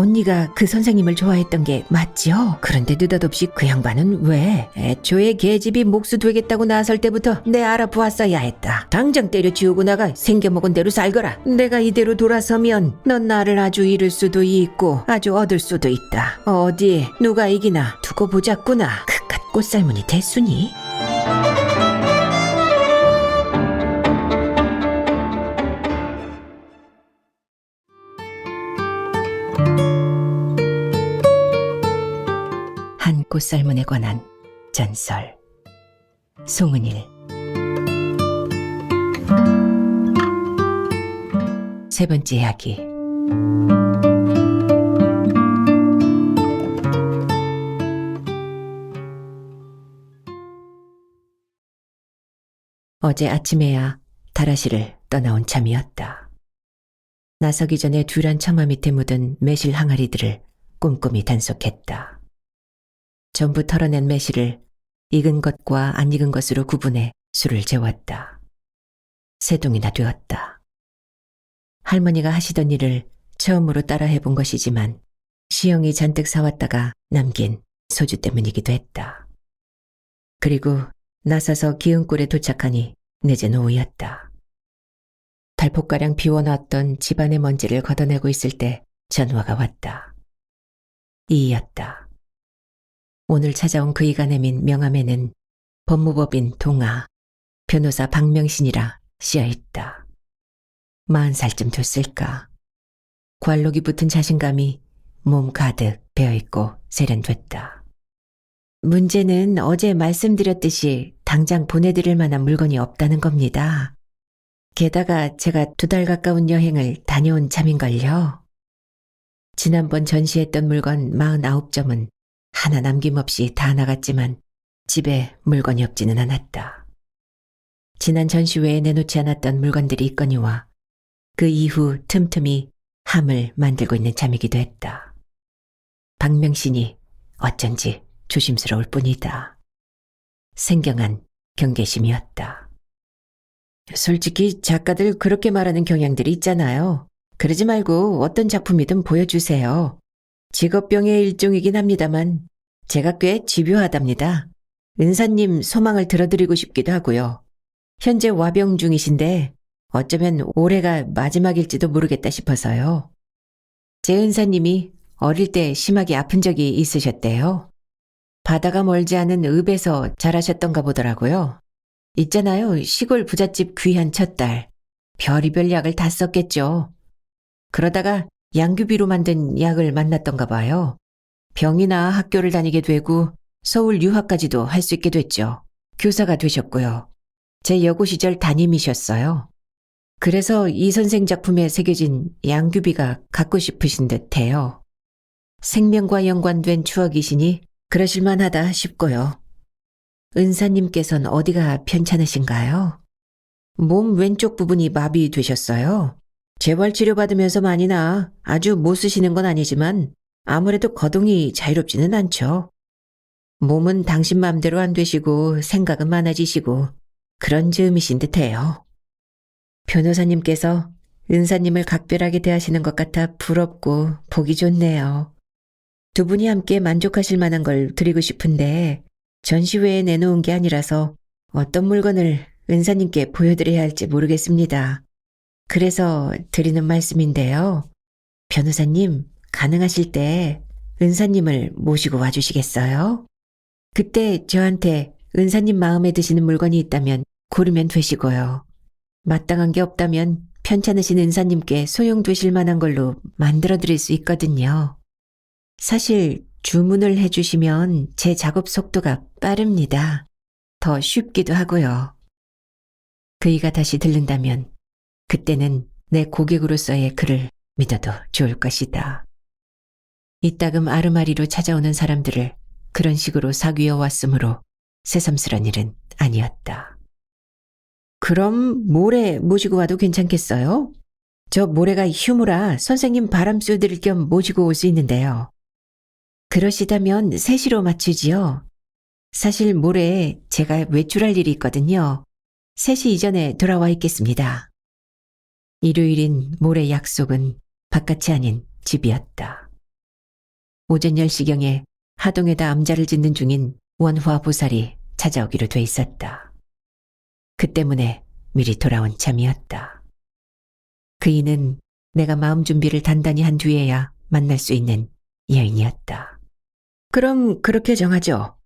언니가 그 선생님을 좋아했던 게 맞죠? 그런데 느닷없이 그 양반은 왜? 애초에 계집이 목수 되겠다고 나설 때부터 내 알아보았어야 했다. 당장 때려치우고 나가 생겨먹은 대로 살거라. 내가 이대로 돌아서면 넌 나를 아주 잃을 수도 있고 아주 얻을 수도 있다. 어디 누가 이기나 두고 보자꾸나. 그깟 꽃살무늬 됐으니? 한 꽃살문에 관한 전설. 송은일. 세 번째 이야기. 어제 아침에야 다라시를 떠나온 참이었다. 나서기 전에 듀란 처마 밑에 묻은 매실 항아리들을 꼼꼼히 단속했다. 전부 털어낸 매실을 익은 것과 안 익은 것으로 구분해 술을 재웠다. 세 동이나 되었다. 할머니가 하시던 일을 처음으로 따라 해본 것이지만 시영이 잔뜩 사왔다가 남긴 소주 때문이기도 했다. 그리고 나서서 기흥골에 도착하니 늦은 오후였다. 달폭가량 비워놨던 집안의 먼지를 걷어내고 있을 때 전화가 왔다. 이이였다. 오늘 찾아온 그이가 내민 명함에는 법무법인 동아, 변호사 박명신이라 씌어있다. 40살쯤 됐을까. 관록이 붙은 자신감이 몸 가득 배어있고 세련됐다. 문제는 어제 말씀드렸듯이 당장 보내드릴 만한 물건이 없다는 겁니다. 게다가 제가 2달 가까운 여행을 다녀온 참인걸요. 지난번 전시했던 물건 49점은 하나 남김없이 다 나갔지만 집에 물건이 없지는 않았다. 지난 전시회에 내놓지 않았던 물건들이 있거니와 그 이후 틈틈이 함을 만들고 있는 참이기도 했다. 박명신이 어쩐지 조심스러울 뿐이다. 생경한 경계심이었다. 솔직히 작가들 그렇게 말하는 경향들이 있잖아요. 그러지 말고 어떤 작품이든 보여주세요. 직업병의 일종이긴 합니다만 제가 꽤 집요하답니다. 은사님 소망을 들어드리고 싶기도 하고요. 현재 와병 중이신데 어쩌면 올해가 마지막일지도 모르겠다 싶어서요. 제 은사님이 어릴 때 심하게 아픈 적이 있으셨대요. 바다가 멀지 않은 읍에서 자라셨던가 보더라고요. 있잖아요, 시골 부잣집 귀한 첫딸. 별의별 약을 다 썼겠죠. 그러다가 양규비로 만든 약을 만났던가 봐요. 병이나 학교를 다니게 되고 서울 유학까지도 할 수 있게 됐죠. 교사가 되셨고요. 제 여고 시절 담임이셨어요. 그래서 이 선생 작품에 새겨진 양규비가 갖고 싶으신 듯해요. 생명과 연관된 추억이시니 그러실 만하다 싶고요. 은사님께서는 어디가 편찮으신가요? 몸 왼쪽 부분이 마비되셨어요. 재활치료 받으면서 많이나 아주 못 쓰시는 건 아니지만 아무래도 거동이 자유롭지는 않죠. 몸은 당신 마음대로 안 되시고 생각은 많아지시고 그런 즈음이신 듯해요. 변호사님께서 은사님을 각별하게 대하시는 것 같아 부럽고 보기 좋네요. 두 분이 함께 만족하실 만한 걸 드리고 싶은데 전시회에 내놓은 게 아니라서 어떤 물건을 은사님께 보여드려야 할지 모르겠습니다. 그래서 드리는 말씀인데요. 변호사님, 가능하실 때 은사님을 모시고 와주시겠어요? 그때 저한테 은사님 마음에 드시는 물건이 있다면 고르면 되시고요. 마땅한 게 없다면 편찮으신 은사님께 소용되실 만한 걸로 만들어드릴 수 있거든요. 사실 주문을 해주시면 제 작업 속도가 빠릅니다. 더 쉽기도 하고요. 그이가 다시 들른다면 그때는 내 고객으로서의 그를 믿어도 좋을 것이다. 이따금 아르마리로 찾아오는 사람들을 그런 식으로 사귀어 왔으므로 새삼스런 일은 아니었다. 그럼 모레 모시고 와도 괜찮겠어요? 저 모레가 휴무라 선생님 바람 쐬드릴 겸 모시고 올 수 있는데요. 그러시다면 3시로 맞추지요. 사실 모레 제가 외출할 일이 있거든요. 3시 이전에 돌아와 있겠습니다. 일요일인 모레 약속은 바깥이 아닌 집이었다. 오전 10시경에 하동에다 암자를 짓는 중인 원화 보살이 찾아오기로 돼 있었다. 그 때문에 미리 돌아온 참이었다. 그이는 내가 마음 준비를 단단히 한 뒤에야 만날 수 있는 여인이었다. 그럼 그렇게 정하죠.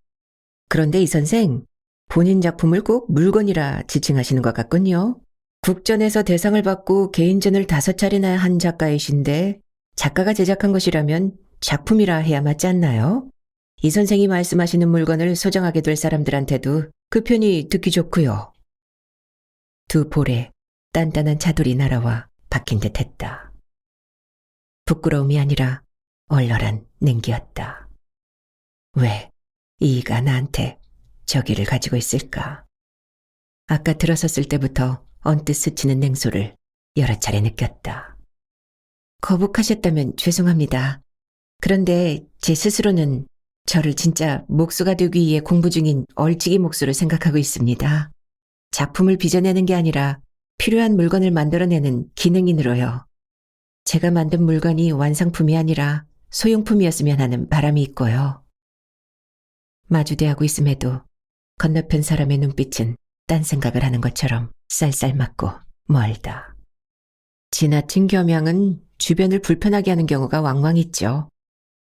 그런데 이 선생, 본인 작품을 꼭 물건이라 지칭하시는 것 같군요. 국전에서 대상을 받고 개인전을 5차례나 한 작가이신데 작가가 제작한 것이라면 작품이라 해야 맞지 않나요? 이 선생이 말씀하시는 물건을 소장하게 될 사람들한테도 그 편이 듣기 좋고요. 두 볼에 단단한 차돌이 날아와 박힌 듯 했다. 부끄러움이 아니라 얼얼한 냉기였다. 왜 이가 나한테 저기를 가지고 있을까? 아까 들어섰을 때부터 언뜻 스치는 냉소를 여러 차례 느꼈다. 거북하셨다면 죄송합니다. 그런데 제 스스로는 저를 진짜 목수가 되기 위해 공부 중인 얼찍이 목수로 생각하고 있습니다. 작품을 빚어내는 게 아니라 필요한 물건을 만들어내는 기능인으로요. 제가 만든 물건이 완성품이 아니라 소용품이었으면 하는 바람이 있고요. 마주대하고 있음에도 건너편 사람의 눈빛은 딴 생각을 하는 것처럼 쌀쌀맞고 멀다. 지나친 겸양은 주변을 불편하게 하는 경우가 왕왕 있죠.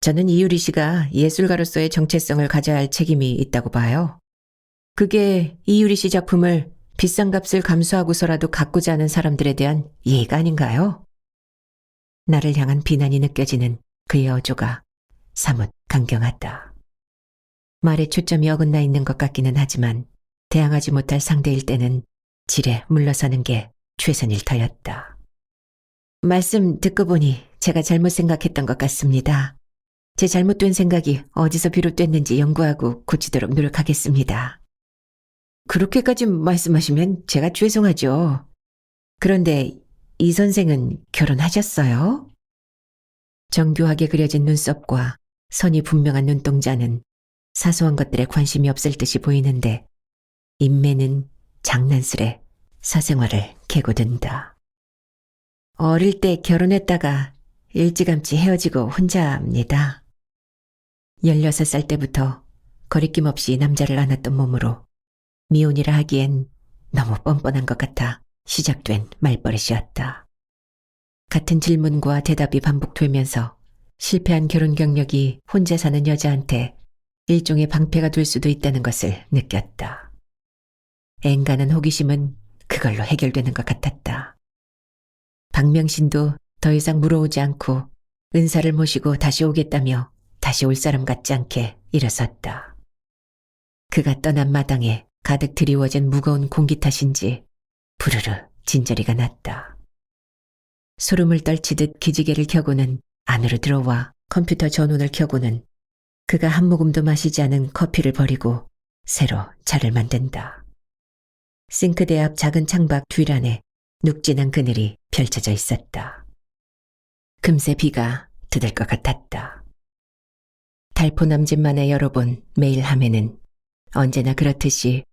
저는 이유리 씨가 예술가로서의 정체성을 가져야 할 책임이 있다고 봐요. 그게 이유리 씨 작품을 비싼 값을 감수하고서라도 갖고자 하는 사람들에 대한 예의가 아닌가요? 나를 향한 비난이 느껴지는 그의 어조가 사뭇 강경하다. 말에 초점이 어긋나 있는 것 같기는 하지만 대항하지 못할 상대일 때는 지레 물러서는 게 최선일 터였다. 말씀 듣고 보니 제가 잘못 생각했던 것 같습니다. 제 잘못된 생각이 어디서 비롯됐는지 연구하고 고치도록 노력하겠습니다. 그렇게까지 말씀하시면 제가 죄송하죠. 그런데 이 선생은 결혼하셨어요? 정교하게 그려진 눈썹과 선이 분명한 눈동자는 사소한 것들에 관심이 없을 듯이 보이는데 인매는 장난스레 사생활을 개고든다. 어릴 때 결혼했다가 일찌감치 헤어지고 혼자입니다. 16살 때부터 거리낌 없이 남자를 안았던 몸으로 미혼이라 하기엔 너무 뻔뻔한 것 같아 시작된 말버릇이었다. 같은 질문과 대답이 반복되면서 실패한 결혼 경력이 혼자 사는 여자한테 일종의 방패가 될 수도 있다는 것을 느꼈다. 앵간한 호기심은 그걸로 해결되는 것 같았다. 박명신도 더 이상 물어오지 않고 은사를 모시고 다시 오겠다며 다시 올 사람 같지 않게 일어섰다. 그가 떠난 마당에 가득 드리워진 무거운 공기 탓인지 부르르 진저리가 났다. 소름을 떨치듯 기지개를 켜고는 안으로 들어와 컴퓨터 전원을 켜고는 그가 한 모금도 마시지 않은 커피를 버리고 새로 차를 만든다. 싱크대 앞 작은 창밖 뒤란에 눅진한 그늘이 펼쳐져 있었다. 금세 비가 드들 것 같았다. 달포 남짓만에 열어본 메일 함에는 언제나 그렇듯이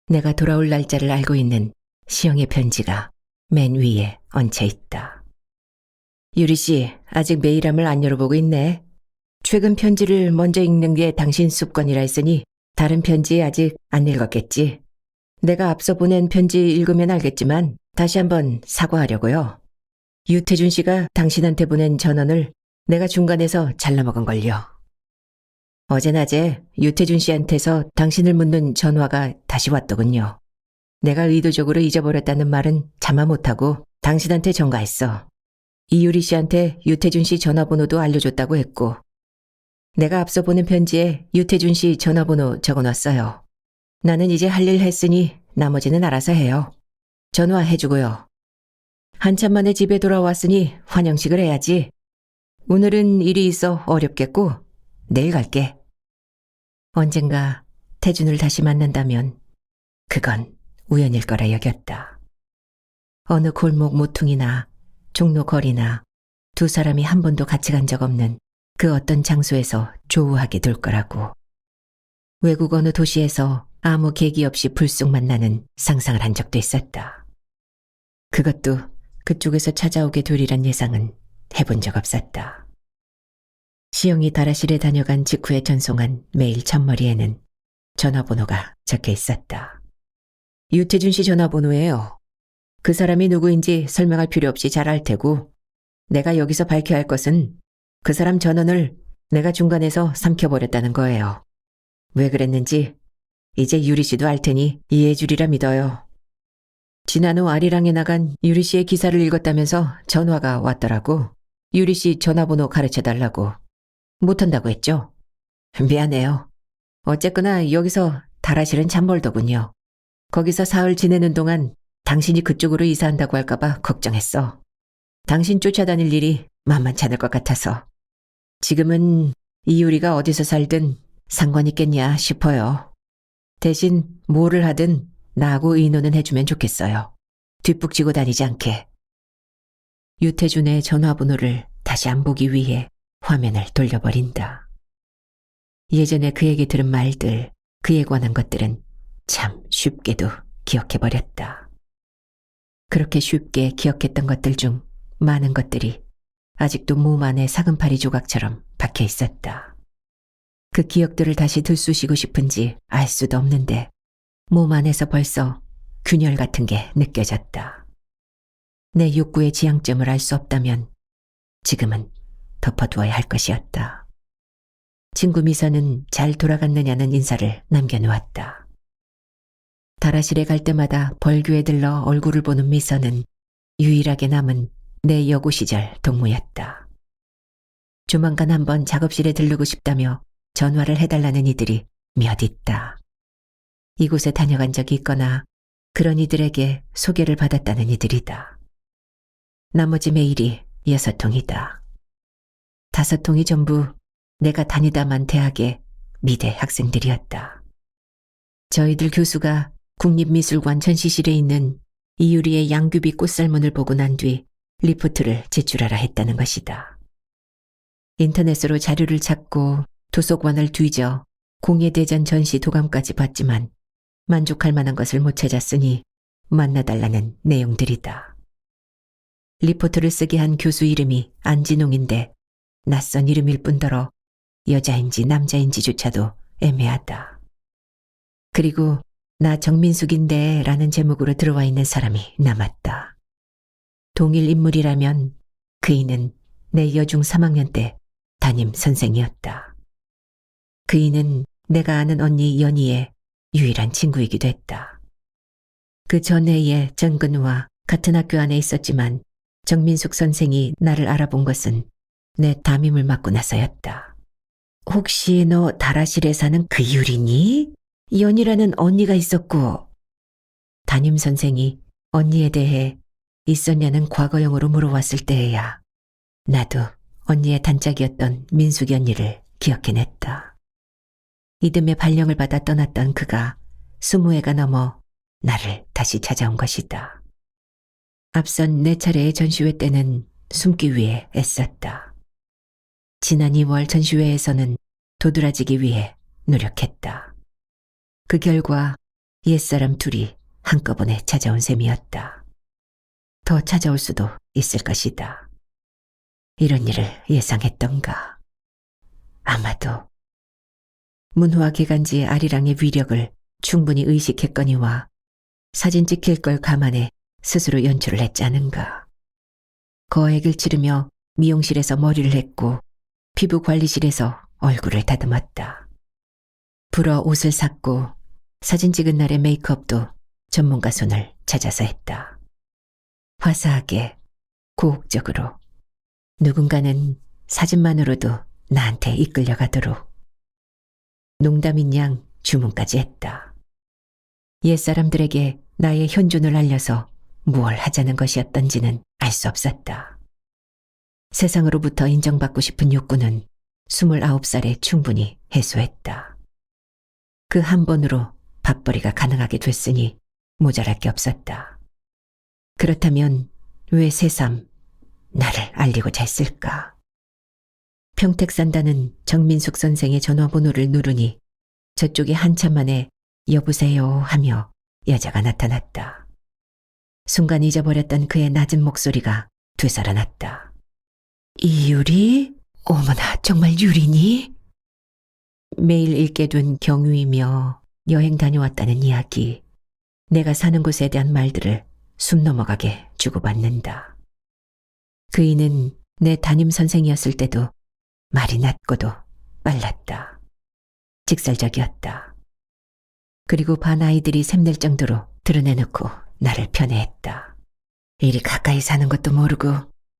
내가 돌아올 날짜를 알고 있는 시영의 편지가 맨 위에 얹혀 있다. 유리 씨, 아직 메일함을 안 열어보고 있네. 최근 편지를 먼저 읽는 게 당신 습관이라 했으니 다른 편지 아직 안 읽었겠지. 내가 앞서 보낸 편지 읽으면 알겠지만 다시 한번 사과하려고요. 유태준 씨가 당신한테 보낸 전원을 내가 중간에서 잘라먹은걸요. 어제 낮에 유태준 씨한테서 당신을 묻는 전화가 다시 왔더군요. 내가 의도적으로 잊어버렸다는 말은 자마 못하고 당신한테 전가했어. 이유리 씨한테 유태준 씨 전화번호도 알려줬다고 했고 내가 앞서 보낸 편지에 유태준 씨 전화번호 적어놨어요. 나는 이제 할 일 했으니 나머지는 알아서 해요. 전화해주고요. 한참 만에 집에 돌아왔으니 환영식을 해야지. 오늘은 일이 있어 어렵겠고 내일 갈게. 언젠가 태준을 다시 만난다면 그건 우연일 거라 여겼다. 어느 골목 모퉁이나 종로 거리나 두 사람이 한 번도 같이 간 적 없는 그 어떤 장소에서 조우하게 될 거라고. 외국 어느 도시에서 아무 계기 없이 불쑥 만나는 상상을 한 적도 있었다. 그것도 그쪽에서 찾아오게 되리란 예상은 해본 적 없었다. 시영이 다라실에 다녀간 직후에 전송한 메일 첫머리에는 전화번호가 적혀 있었다. 유태준 씨 전화번호예요. 그 사람이 누구인지 설명할 필요 없이 잘 알 테고 내가 여기서 밝혀야 할 것은 그 사람 전원을 내가 중간에서 삼켜버렸다는 거예요. 왜 그랬는지 이제 유리 씨도 알 테니 이해해 주리라 믿어요. 지난 후 아리랑에 나간 유리 씨의 기사를 읽었다면서 전화가 왔더라고. 유리 씨 전화번호 가르쳐달라고. 못한다고 했죠? 미안해요. 어쨌거나 여기서 다라실은 참 멀더군요. 거기서 사흘 지내는 동안 당신이 그쪽으로 이사한다고 할까봐 걱정했어. 당신 쫓아다닐 일이 만만치 않을 것 같아서. 지금은 이유리가 어디서 살든 상관 있겠냐 싶어요. 대신 뭐를 하든 나하고 의논은 해주면 좋겠어요. 뒷북지고 다니지 않게. 유태준의 전화번호를 다시 안 보기 위해 화면을 돌려버린다. 예전에 그에게 들은 말들, 그에 관한 것들은 참 쉽게도 기억해버렸다. 그렇게 쉽게 기억했던 것들 중 많은 것들이 아직도 몸 안에 사금파리 조각처럼 박혀 있었다. 그 기억들을 다시 들쑤시고 싶은지 알 수도 없는데 몸 안에서 벌써 균열 같은 게 느껴졌다. 내 욕구의 지향점을 알 수 없다면 지금은 덮어두어야 할 것이었다. 친구 미선은 잘 돌아갔느냐는 인사를 남겨놓았다. 다라실에 갈 때마다 벌교에 들러 얼굴을 보는 미선은 유일하게 남은 내 여고 시절 동무였다. 조만간 한번 작업실에 들르고 싶다며 전화를 해달라는 이들이 몇 있다. 이곳에 다녀간 적이 있거나 그런 이들에게 소개를 받았다는 이들이다. 나머지 메일이 6통이다. 5통이 전부 내가 다니다만 대학의 미대 학생들이었다. 저희들 교수가 국립미술관 전시실에 있는 이유리의 양귀비 꽃살문을 보고 난 뒤 리포트를 제출하라 했다는 것이다. 인터넷으로 자료를 찾고 도서관을 뒤져 공예대전 전시 도감까지 봤지만 만족할 만한 것을 못 찾았으니 만나달라는 내용들이다. 리포트를 쓰게 한 교수 이름이 안진홍인데 낯선 이름일 뿐더러 여자인지 남자인지조차도 애매하다. 그리고 나 정민숙인데 라는 제목으로 들어와 있는 사람이 남았다. 동일 인물이라면 그이는 내 여중 3학년 때 담임 선생이었다. 그이는 내가 아는 언니 연희의 유일한 친구이기도 했다. 그 전해에 정근우와 같은 학교 안에 있었지만 정민숙 선생이 나를 알아본 것은 내 담임을 맡고 나서였다. 혹시 너 다라실에 사는 그 유리니? 연희라는 언니가 있었고. 담임 선생이 언니에 대해 있었냐는 과거형으로 물어왔을 때에야 나도 언니의 단짝이었던 민숙이 언니를 기억해냈다. 이듬해 발령을 받아 떠났던 그가 20회가 넘어 나를 다시 찾아온 것이다. 앞선 4차례의 전시회 때는 숨기 위해 애썼다. 지난 2월 전시회에서는 도드라지기 위해 노력했다. 그 결과 옛사람 둘이 한꺼번에 찾아온 셈이었다. 더 찾아올 수도 있을 것이다. 이런 일을 예상했던가. 아마도. 문화 개간지 아리랑의 위력을 충분히 의식했거니와 사진 찍힐 걸 감안해 스스로 연출을 했지 않은가. 거액을 치르며 미용실에서 머리를 했고 피부관리실에서 얼굴을 다듬었다. 불어 옷을 샀고 사진 찍은 날의 메이크업도 전문가 손을 찾아서 했다. 화사하게, 고혹적으로. 누군가는 사진만으로도 나한테 이끌려가도록. 농담인 양 주문까지 했다. 옛사람들에게 나의 현존을 알려서 무얼 하자는 것이었던지는 알 수 없었다. 세상으로부터 인정받고 싶은 욕구는 29살에 충분히 해소했다. 그 한 번으로 밥벌이가 가능하게 됐으니 모자랄 게 없었다. 그렇다면 왜 새삼 나를 알리고자 했을까? 평택 산다는 정민숙 선생의 전화번호를 누르니 저쪽에 한참 만에 여보세요 하며 여자가 나타났다. 순간 잊어버렸던 그의 낮은 목소리가 되살아났다. 이유리? 어머나, 정말 유리니? 매일 읽게 된 경유이며 여행 다녀왔다는 이야기, 내가 사는 곳에 대한 말들을 숨 넘어가게 주고받는다. 그이는 내 담임 선생이었을 때도 말이 낮고도 빨랐다. 직설적이었다. 그리고 반 아이들이 샘낼 정도로 드러내놓고 나를 편애했다. 이리 가까이 사는 것도 모르고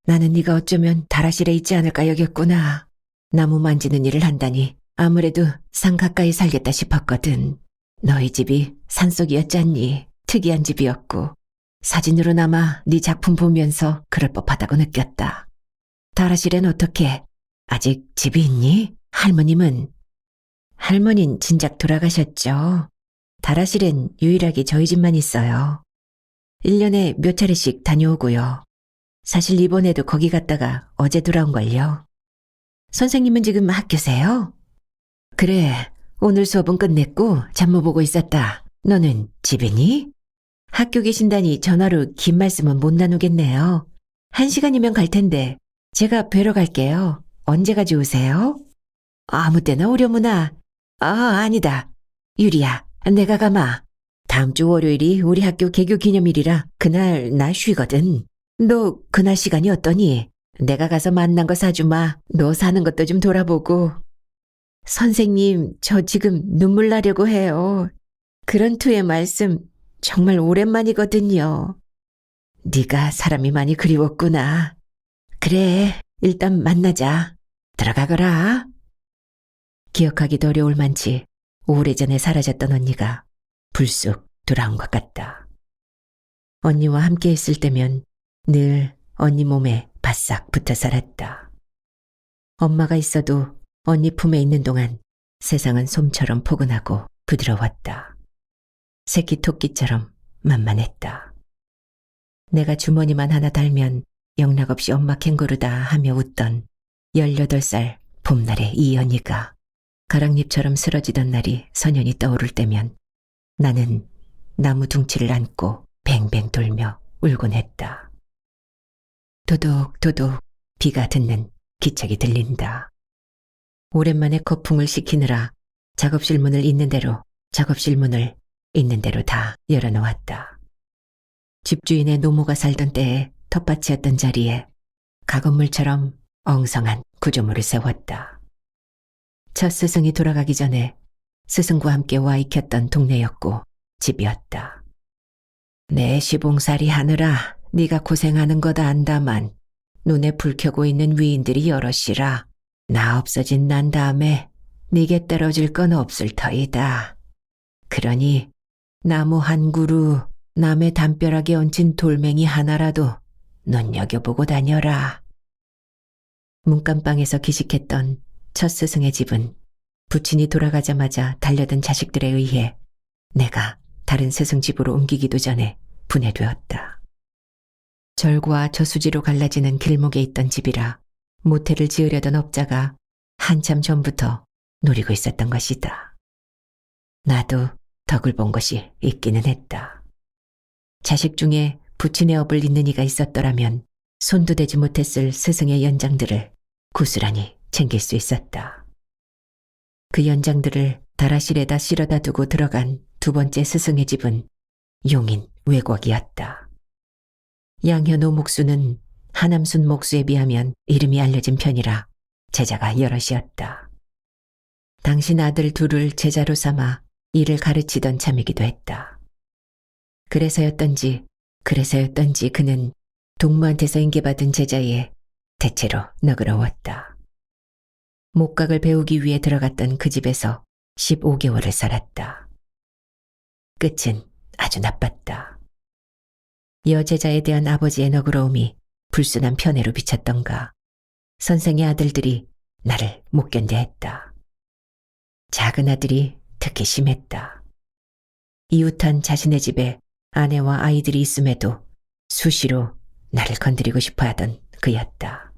나는 네가 어쩌면 다라실에 있지 않을까 여겼구나. 나무 만지는 일을 한다니 아무래도 산 가까이 살겠다 싶었거든. 너희 집이 산속이었잖니. 특이한 집이었고 사진으로나마 네 작품 보면서 그럴 법하다고 느꼈다. 다라실엔 어떻게? 아직 집이 있니? 할머님은? 할머니는 진작 돌아가셨죠. 다라실엔 유일하게 저희 집만 있어요. 1년에 몇 차례씩 다녀오고요. 사실 이번에도 거기 갔다가 어제 돌아온걸요. 선생님은 지금 학교세요? 그래, 오늘 수업은 끝냈고 잡무 보고 있었다. 너는 집이니? 학교 계신다니 전화로 긴 말씀은 못 나누겠네요. 1시간이면 갈 텐데 제가 뵈러 갈게요. 언제가 좋으세요? 아무 때나 오려무나. 아니다. 유리야, 내가 가마. 다음 주 월요일이 우리 학교 개교 기념일이라 그날 나 쉬거든. 너 그날 시간이 어떠니? 내가 가서 만난 거 사주마. 너 사는 것도 좀 돌아보고. 선생님, 저 지금 눈물 나려고 해요. 그런 투의 말씀 정말 오랜만이거든요. 네가 사람이 많이 그리웠구나. 그래, 일단 만나자. 들어가거라. 기억하기도 어려울 만치 오래전에 사라졌던 언니가 불쑥 돌아온 것 같다. 언니와 함께 있을 때면 늘 언니 몸에 바싹 붙어 살았다. 엄마가 있어도 언니 품에 있는 동안 세상은 솜처럼 포근하고 부드러웠다. 새끼 토끼처럼 만만했다. 내가 주머니만 하나 달면 영락없이 엄마 캥거루다 하며 웃던 18살 봄날의 이 언니가 가랑잎처럼 쓰러지던 날이 선연히 떠오를 때면 나는 나무 둥치를 안고 뱅뱅 돌며 울곤 했다. 도독도독 비가 듣는 기척이 들린다. 오랜만에 거풍을 시키느라 작업실 문을 있는 대로 작업실 문을 있는 대로 다 열어놓았다. 집주인의 노모가 살던 때에 텃밭이었던 자리에 가건물처럼 엉성한 구조물을 세웠다. 첫 스승이 돌아가기 전에 스승과 함께 와 익혔던 동네였고 집이었다. 내 시봉살이 하느라 네가 고생하는 거다 안다만 눈에 불 켜고 있는 위인들이 여럿이라 나 없어진 난 다음에 네게 떨어질 건 없을 터이다. 그러니 나무 한 그루 남의 담벼락에 얹힌 돌멩이 하나라도 눈여겨보고 다녀라. 문간방에서 기식했던 첫 스승의 집은 부친이 돌아가자마자 달려든 자식들에 의해 내가 다른 스승 집으로 옮기기도 전에 분해되었다. 절과 저수지로 갈라지는 길목에 있던 집이라 모텔을 지으려던 업자가 한참 전부터 노리고 있었던 것이다. 나도 덕을 본 것이 있기는 했다. 자식 중에 부친의 업을 잇는 이가 있었더라면 손도 대지 못했을 스승의 연장들을 고스란히 챙길 수 있었다. 그 연장들을 다라실에다 실어다 두고 들어간 두 번째 스승의 집은 용인 외곽이었다. 양현호 목수는 하남순 목수에 비하면 이름이 알려진 편이라 제자가 여럿이었다. 당신 아들 둘을 제자로 삼아 일을 가르치던 참이기도 했다. 그래서였던지 그는 동무한테서 인계받은 제자에 대체로 너그러웠다. 목각을 배우기 위해 들어갔던 그 집에서 15개월을 살았다. 끝은 아주 나빴다. 여제자에 대한 아버지의 너그러움이 불순한 편애로 비쳤던가 선생의 아들들이 나를 못 견뎌했다. 작은 아들이 특히 심했다. 이웃한 자신의 집에 아내와 아이들이 있음에도 수시로 나를 건드리고 싶어하던 그였다.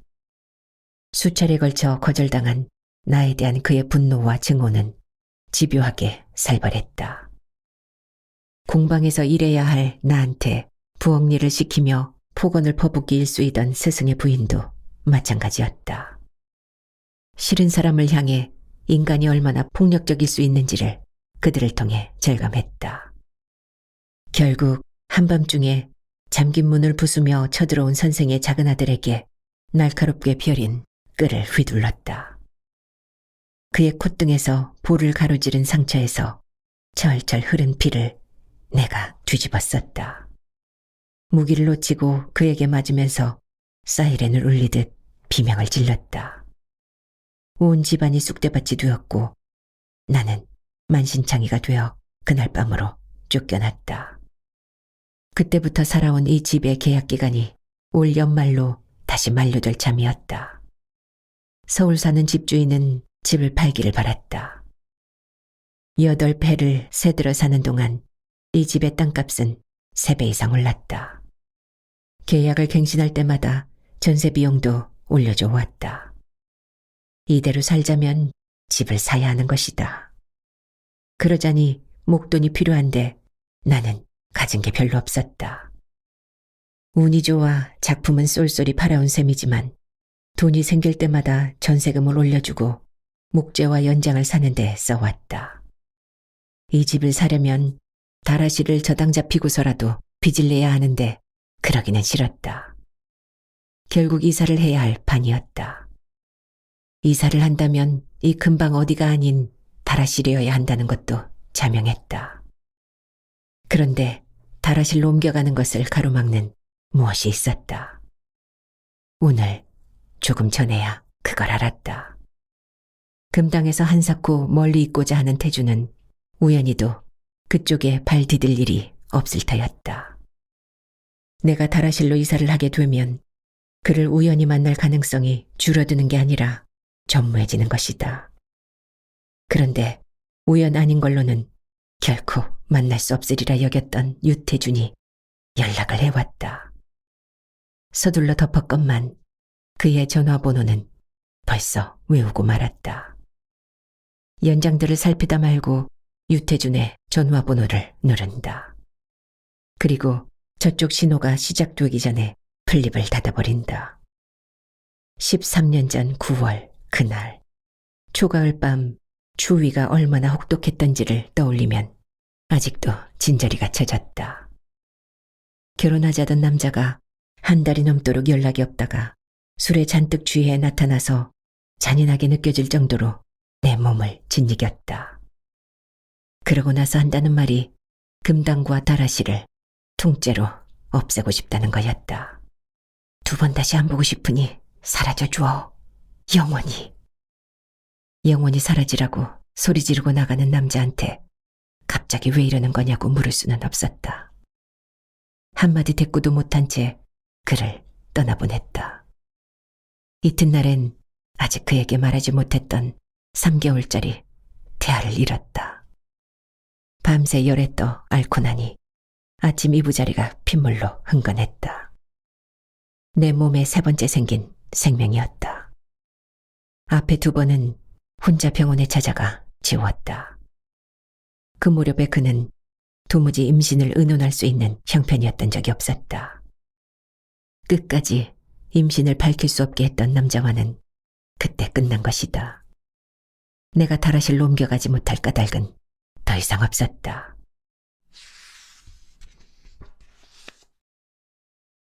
수차례 걸쳐 거절당한 나에 대한 그의 분노와 증오는 집요하게 살벌했다. 공방에서 일해야 할 나한테 부엌일을 시키며 폭언을 퍼붓기 일쑤이던 스승의 부인도 마찬가지였다. 싫은 사람을 향해 인간이 얼마나 폭력적일 수 있는지를 그들을 통해 절감했다. 결국 한밤중에 잠긴 문을 부수며 쳐들어온 선생의 작은 아들에게 날카롭게 펴린 끌을 휘둘렀다. 그의 콧등에서 볼을 가로지른 상처에서 철철 흐른 피를 내가 뒤집었었다. 무기를 놓치고 그에게 맞으면서 사이렌을 울리듯 비명을 질렀다. 온 집안이 쑥대밭이 되었고 나는 만신창이가 되어 그날 밤으로 쫓겨났다. 그때부터 살아온 이 집의 계약기간이 올 연말로 다시 만료될 참이었다. 서울 사는 집주인은 집을 팔기를 바랐다. 8배를 새들어 사는 동안 이 집의 땅값은 3배 이상 올랐다. 계약을 갱신할 때마다 전세 비용도 올려줘 왔다. 이대로 살자면 집을 사야 하는 것이다. 그러자니 목돈이 필요한데 나는 가진 게 별로 없었다. 운이 좋아 작품은 쏠쏠히 팔아온 셈이지만 돈이 생길 때마다 전세금을 올려주고 목재와 연장을 사는데 써왔다. 이 집을 사려면 다라시를 저당 잡히고서라도 빚을 내야 하는데 그러기는 싫었다. 결국 이사를 해야 할 판이었다. 이사를 한다면 이 근방 어디가 아닌 다라시려야 한다는 것도 자명했다. 그런데 다라실로 옮겨가는 것을 가로막는 무엇이 있었다. 오늘 조금 전에야 그걸 알았다. 금당에서 한사코 멀리 있고자 하는 태주는 우연히도 그쪽에 발 디딜 일이 없을 터였다. 내가 다라실로 이사를 하게 되면 그를 우연히 만날 가능성이 줄어드는 게 아니라 전무해지는 것이다. 그런데 우연 아닌 걸로는 결코 만날 수 없으리라 여겼던 유태준이 연락을 해왔다. 서둘러 덮었건만 그의 전화번호는 벌써 외우고 말았다. 연장들을 살피다 말고 유태준의 전화번호를 누른다. 그리고 저쪽 신호가 시작되기 전에 플립을 닫아버린다. 13년 전 9월 그날 초가을 밤 추위가 얼마나 혹독했던지를 떠올리면 아직도 진저리가 쳐졌다. 결혼하자던 남자가 한 달이 넘도록 연락이 없다가 술에 잔뜩 취해 나타나서 잔인하게 느껴질 정도로 내 몸을 짓이겼다. 그러고 나서 한다는 말이 금당과 다라시를 통째로 없애고 싶다는 거였다. 2번 다시 안 보고 싶으니 사라져 주어. 영원히. 영원히 사라지라고 소리 지르고 나가는 남자한테 갑자기 왜 이러는 거냐고 물을 수는 없었다. 한마디 대꾸도 못한 채 그를 떠나보냈다. 이튿날엔 아직 그에게 말하지 못했던 3개월짜리 태아를 잃었다. 밤새 열에 떠 앓고 나니 아침 이부자리가 핏물로 흥건했다. 내 몸에 3번째 생긴 생명이었다. 앞에 2번은 혼자 병원에 찾아가 지웠다. 그 무렵에 그는 도무지 임신을 의논할 수 있는 형편이었던 적이 없었다. 끝까지 임신을 밝힐 수 없게 했던 남자와는 그때 끝난 것이다. 내가 다라실로 옮겨가지 못할 까닭은 더 이상 없었다.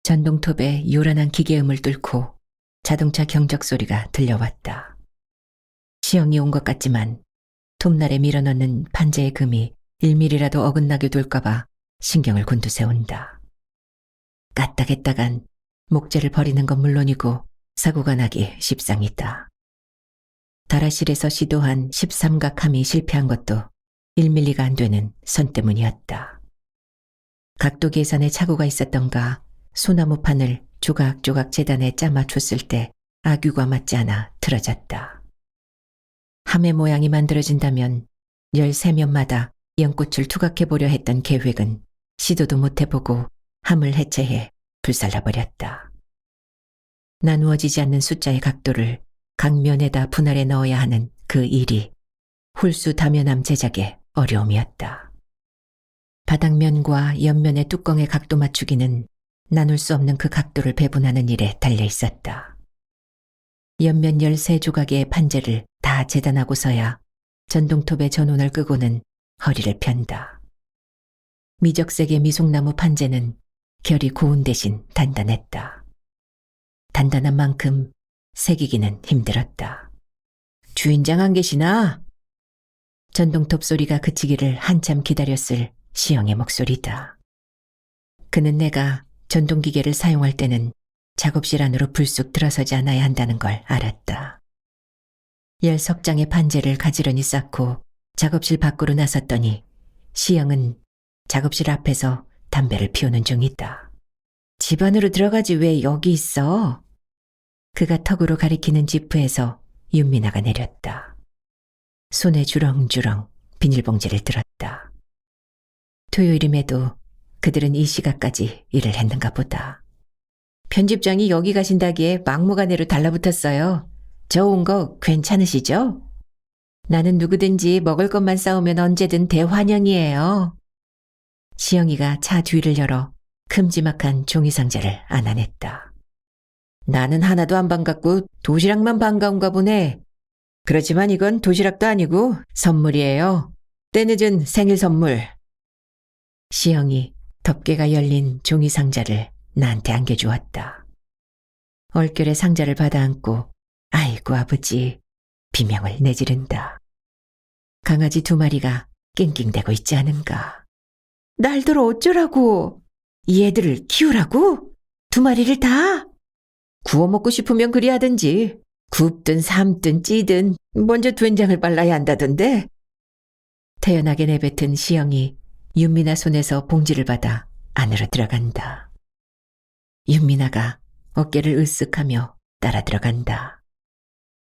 전동톱에 요란한 기계음을 뚫고 자동차 경적 소리가 들려왔다. 시영이 온 것 같지만 톱날에 밀어넣는 판재의 금이 1mm라도 어긋나게 될까봐 신경을 곤두세운다. 까딱했다간 목재를 버리는 건 물론이고 사고가 나기 십상이다. 다라실에서 시도한 13각함이 실패한 것도 1mm가 안 되는 선 때문이었다. 각도 계산에 착오가 있었던가 소나무판을 조각조각 재단에 짜맞췄을 때 악유가 맞지 않아 틀어졌다. 함의 모양이 만들어진다면 13면마다 연꽃을 투각해보려 했던 계획은 시도도 못해보고 함을 해체해 불살라버렸다. 나누어지지 않는 숫자의 각도를 각 면에다 분할해 넣어야 하는 그 일이 홀수 다면함 제작의 어려움이었다. 바닥면과 옆면의 뚜껑의 각도 맞추기는 나눌 수 없는 그 각도를 배분하는 일에 달려 있었다. 옆면 13조각의 판재를 다 재단하고서야 전동톱의 전원을 끄고는 허리를 편다. 미적색의 미송나무 판재는 결이 고운 대신 단단했다. 단단한 만큼 새기기는 힘들었다. 주인장 안 계시나? 전동톱 소리가 그치기를 한참 기다렸을 시영의 목소리다. 그는 내가 전동기계를 사용할 때는 작업실 안으로 불쑥 들어서지 않아야 한다는 걸 알았다. 10석장의 판재를 가지런히 쌓고 작업실 밖으로 나섰더니 시영은 작업실 앞에서 담배를 피우는 중이다. 집 안으로 들어가지 왜 여기 있어? 그가 턱으로 가리키는 지프에서 윤미나가 내렸다. 손에 주렁주렁 비닐봉지를 들었다. 토요일임에도 그들은 이 시각까지 일을 했는가 보다. 편집장이 여기 가신다기에 막무가내로 달라붙었어요. 저 온 거 괜찮으시죠? 나는 누구든지 먹을 것만 싸우면 언제든 대환영이에요. 시영이가 차 뒤를 열어 큼지막한 종이상자를 안아냈다. 나는 하나도 안 반갑고 도시락만 반가운가 보네. 그렇지만 이건 도시락도 아니고 선물이에요. 때늦은 생일 선물. 시영이 덮개가 열린 종이상자를 나한테 안겨주었다. 얼결에 상자를 받아안고 아이고 아버지 비명을 내지른다. 강아지 2마리가 낑낑대고 있지 않은가. 날들 어쩌라고. 이 애들을 키우라고? 2마리를 다? 구워 먹고 싶으면 그리 하든지. 굽든 삶든 찌든 먼저 된장을 발라야 한다던데. 태연하게 내뱉은 시영이 윤미나 손에서 봉지를 받아 안으로 들어간다. 윤미나가 어깨를 으쓱하며 따라 들어간다.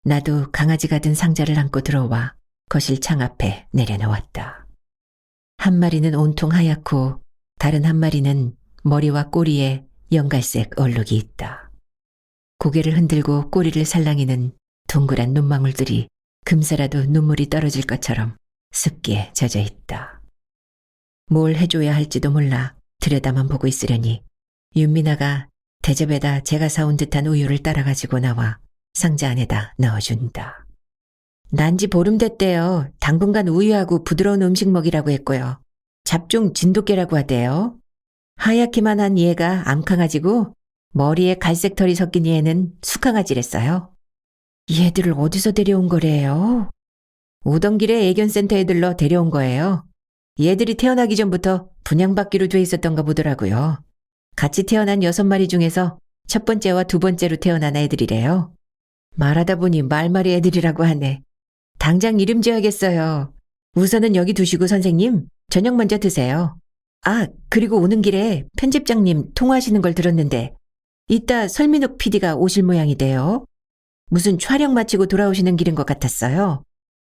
나도 강아지가 든 상자를 안고 들어와 거실 창 앞에 내려놓았다. 한 마리는 온통 하얗고 다른 한 마리는 머리와 꼬리에 연갈색 얼룩이 있다. 고개를 흔들고 꼬리를 살랑이는 동그란 눈망울들이 금세라도 눈물이 떨어질 것처럼 습기에 젖어 있다. 뭘 해줘야 할지도 몰라 들여다만 보고 있으려니 윤미나가 대접에다 제가 사온 듯한 우유를 따라가지고 나와 상자 안에다 넣어준다. 난지 보름 됐대요. 당분간 우유하고 부드러운 음식 먹이라고 했고요. 잡종 진돗개라고 하대요. 하얗기만 한 얘가 암강아지고 머리에 갈색 털이 섞인 얘는 수강아지랬어요. 얘들을 어디서 데려온 거래요? 오던 길에 애견센터에 들러 데려온 거예요. 얘들이 태어나기 전부터 분양받기로 돼 있었던가 보더라고요. 같이 태어난 6마리 중에서 첫 번째와 2번째로 태어난 애들이래요. 말하다 보니 말말이 애들이라고 하네. 당장 이름 지어야겠어요. 우선은 여기 두시고 선생님, 저녁 먼저 드세요. 아, 그리고 오는 길에 편집장님 통화하시는 걸 들었는데 이따 설민욱 PD가 오실 모양이대요. 무슨 촬영 마치고 돌아오시는 길인 것 같았어요.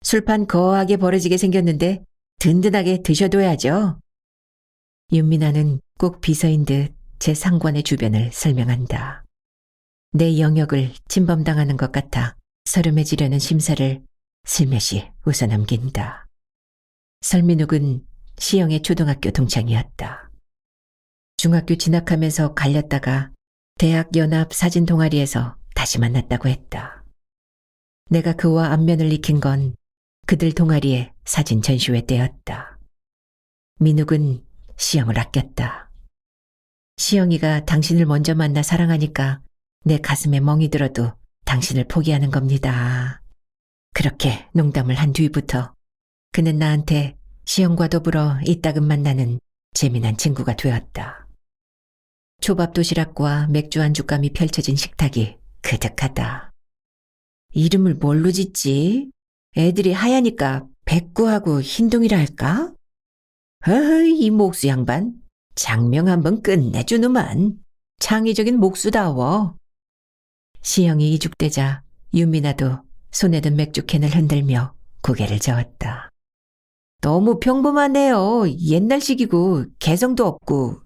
술판 거하게 벌어지게 생겼는데 든든하게 드셔둬야죠. 윤미나는 꼭 비서인 듯 제 상관의 주변을 설명한다. 내 영역을 침범당하는 것 같아 서름해지려는 심사를 슬며시 웃어넘긴다. 설민욱은 시영의 초등학교 동창이었다. 중학교 진학하면서 갈렸다가 대학 연합 사진 동아리에서 다시 만났다고 했다. 내가 그와 안면을 익힌 건 그들 동아리의 사진 전시회 때였다. 민욱은 시영을 아꼈다. 시영이가 당신을 먼저 만나 사랑하니까 내 가슴에 멍이 들어도 당신을 포기하는 겁니다. 그렇게 농담을 한 뒤부터 그는 나한테 시영과 더불어 이따금 만나는 재미난 친구가 되었다. 초밥 도시락과 맥주 안주감이 펼쳐진 식탁이 그득하다. 이름을 뭘로 짓지? 애들이 하얘니까 백구하고 흰둥이라 할까? 어이, 이 목수 양반. 장명 한번 끝내주누만. 창의적인 목수다워. 시영이 이죽되자 윤미나도 손에 든 맥주캔을 흔들며 고개를 저었다. 너무 평범하네요. 옛날식이고 개성도 없고.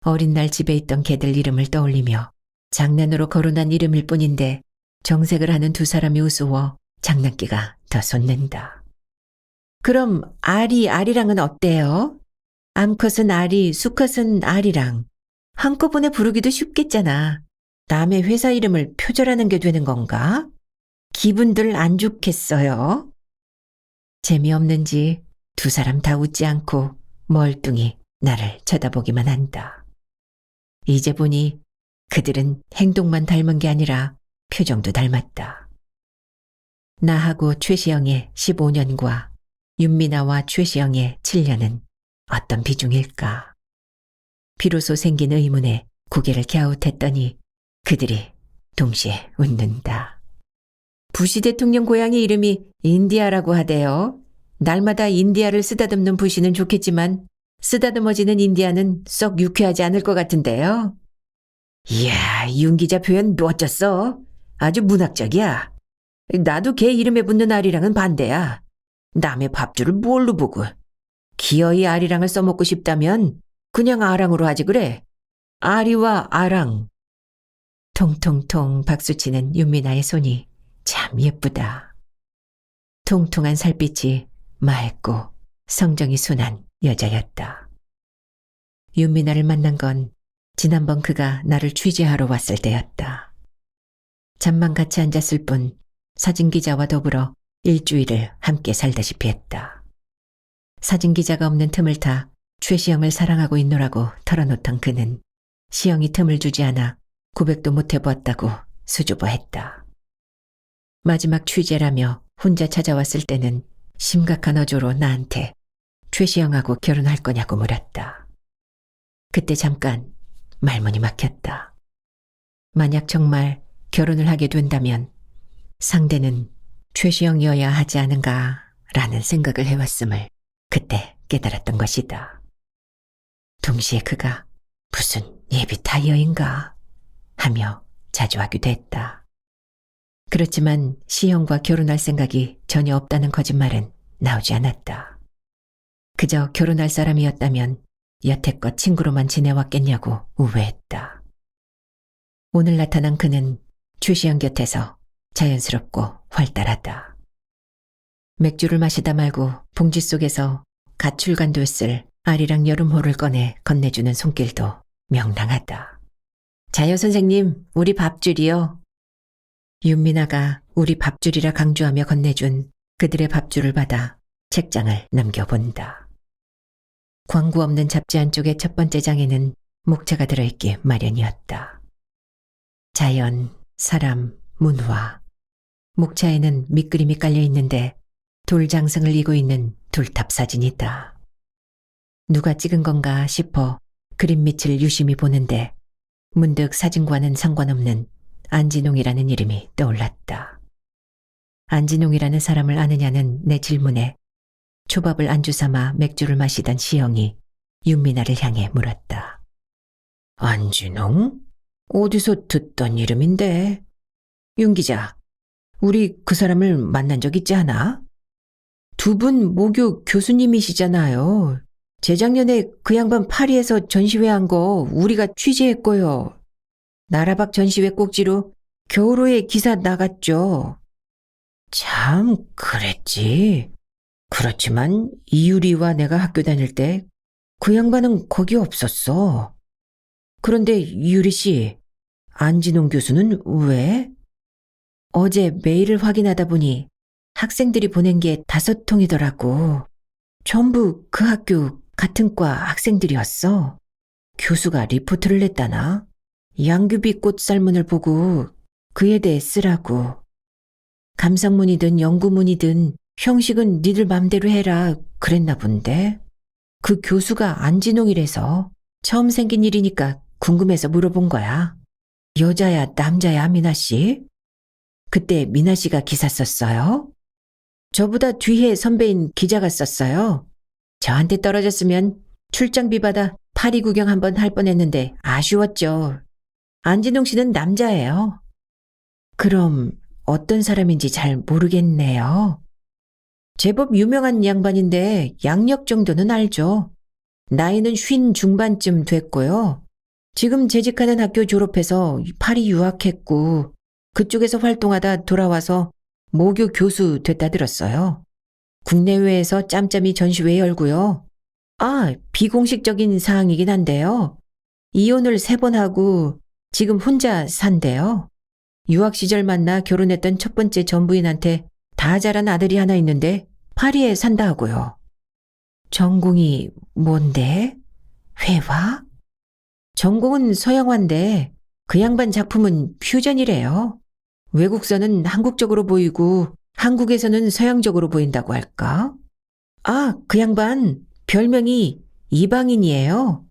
어린 날 집에 있던 개들 이름을 떠올리며 장난으로 거론한 이름일 뿐인데 정색을 하는 두 사람이 우스워 장난기가 더 솟는다. 그럼 아리랑은 어때요? 암컷은 아리, 수컷은 아리랑. 한꺼번에 부르기도 쉽겠잖아. 남의 회사 이름을 표절하는 게 되는 건가? 기분들 안 좋겠어요? 재미없는지 두 사람 다 웃지 않고 멀뚱히 나를 쳐다보기만 한다. 이제 보니 그들은 행동만 닮은 게 아니라 표정도 닮았다. 나하고 최시영의 15년과 윤미나와 최시영의 7년은 어떤 비중일까? 비로소 생긴 의문에 고개를 갸웃했더니 그들이 동시에 웃는다. 부시 대통령 고향의 이름이 인디아라고 하대요. 날마다 인디아를 쓰다듬는 부시는 좋겠지만 쓰다듬어지는 인디아는 썩 유쾌하지 않을 것 같은데요. 이야, 윤 기자 표현 멋졌어. 아주 문학적이야. 나도 걔 이름에 붙는 아리랑은 반대야. 남의 밥줄을 뭘로 보고. 기어이 아리랑을 써먹고 싶다면 그냥 아랑으로 하지 그래. 아리와 아랑. 통통통 박수치는 윤미나의 손이 참 예쁘다. 통통한 살빛이 맑고 성정이 순한 여자였다. 윤미나를 만난 건 지난번 그가 나를 취재하러 왔을 때였다. 잠만 같이 앉았을 뿐 사진기자와 더불어 일주일을 함께 살다시피 했다. 사진기자가 없는 틈을 타 최시영을 사랑하고 있노라고 털어놓던 그는 시영이 틈을 주지 않아 고백도 못 해보았다고 수줍어했다. 마지막 취재라며 혼자 찾아왔을 때는 심각한 어조로 나한테 최시영하고 결혼할 거냐고 물었다. 그때 잠깐 말문이 막혔다. 만약 정말 결혼을 하게 된다면 상대는 최시영이어야 하지 않은가라는 생각을 해왔음을 그때 깨달았던 것이다. 동시에 그가 무슨 예비 타이어인가 하며 자주 하기도 했다. 그렇지만 시영과 결혼할 생각이 전혀 없다는 거짓말은 나오지 않았다. 그저 결혼할 사람이었다면 여태껏 친구로만 지내왔겠냐고 우회했다. 오늘 나타난 그는 최시영 곁에서 자연스럽고 활달하다. 맥주를 마시다 말고 봉지 속에서 가출간됐을 아리랑 여름호를 꺼내 건네주는 손길도 명랑하다. 자여 선생님, 우리 밥줄이요. 윤미나가 우리 밥줄이라 강조하며 건네준 그들의 밥줄을 받아 책장을 넘겨본다. 광고 없는 잡지 한쪽의 첫 번째 장에는 목차가 들어있기 마련이었다. 자연, 사람, 문화. 목차에는 밑그림이 깔려있는데 돌장승을 이고 있는 둘탑 사진이다. 누가 찍은 건가 싶어 그림 밑을 유심히 보는데 문득 사진과는 상관없는 안진홍이라는 이름이 떠올랐다. 안진홍이라는 사람을 아느냐는 내 질문에 초밥을 안주 삼아 맥주를 마시던 시영이 윤미나를 향해 물었다. 안진홍? 어디서 듣던 이름인데? 윤 기자, 우리 그 사람을 만난 적 있지 않아? 두 분 모교 교수님이시잖아요. 재작년에 그 양반 파리에서 전시회 한 거 우리가 취재했고요. 나라박 전시회 꼭지로 겨울호에 기사 나갔죠. 참 그랬지. 그렇지만 이유리와 내가 학교 다닐 때 그 양반은 거기 없었어. 그런데 이유리 씨, 안진홍 교수는 왜? 어제 메일을 확인하다 보니 학생들이 보낸 게 5통이더라고. 전부 그 학교 같은 과 학생들이었어. 교수가 리포트를 냈다나? 양귀비 꽃 살문을 보고 그에 대해 쓰라고. 감상문이든 연구문이든 형식은 니들 맘대로 해라 그랬나 본데. 그 교수가 안진홍이래서 처음 생긴 일이니까 궁금해서 물어본 거야. 여자야 남자야 미나 씨? 그때 미나 씨가 기사 썼어요? 저보다 뒤에 선배인 기자가 썼어요. 저한테 떨어졌으면 출장비 받아 파리 구경 한번 할 뻔했는데 아쉬웠죠. 안진홍 씨는 남자예요. 그럼 어떤 사람인지 잘 모르겠네요. 제법 유명한 양반인데 양력 정도는 알죠. 나이는 50 중반쯤 됐고요. 지금 재직하는 학교 졸업해서 파리 유학했고 그쪽에서 활동하다 돌아와서 모교 교수 됐다 들었어요. 국내외에서 짬짬이 전시회 열고요. 비공식적인 사항이긴 한데요. 이혼을 3번 하고 지금 혼자 산대요. 유학 시절 만나 결혼했던 첫 번째 전부인한테 다 자란 아들이 하나 있는데 파리에 산다 하고요. 전공이 뭔데? 회화? 전공은 서양화인데 그 양반 작품은 퓨전이래요. 외국서는 한국적으로 보이고 한국에서는 서양적으로 보인다고 할까? 아, 그 양반 별명이 이방인이에요.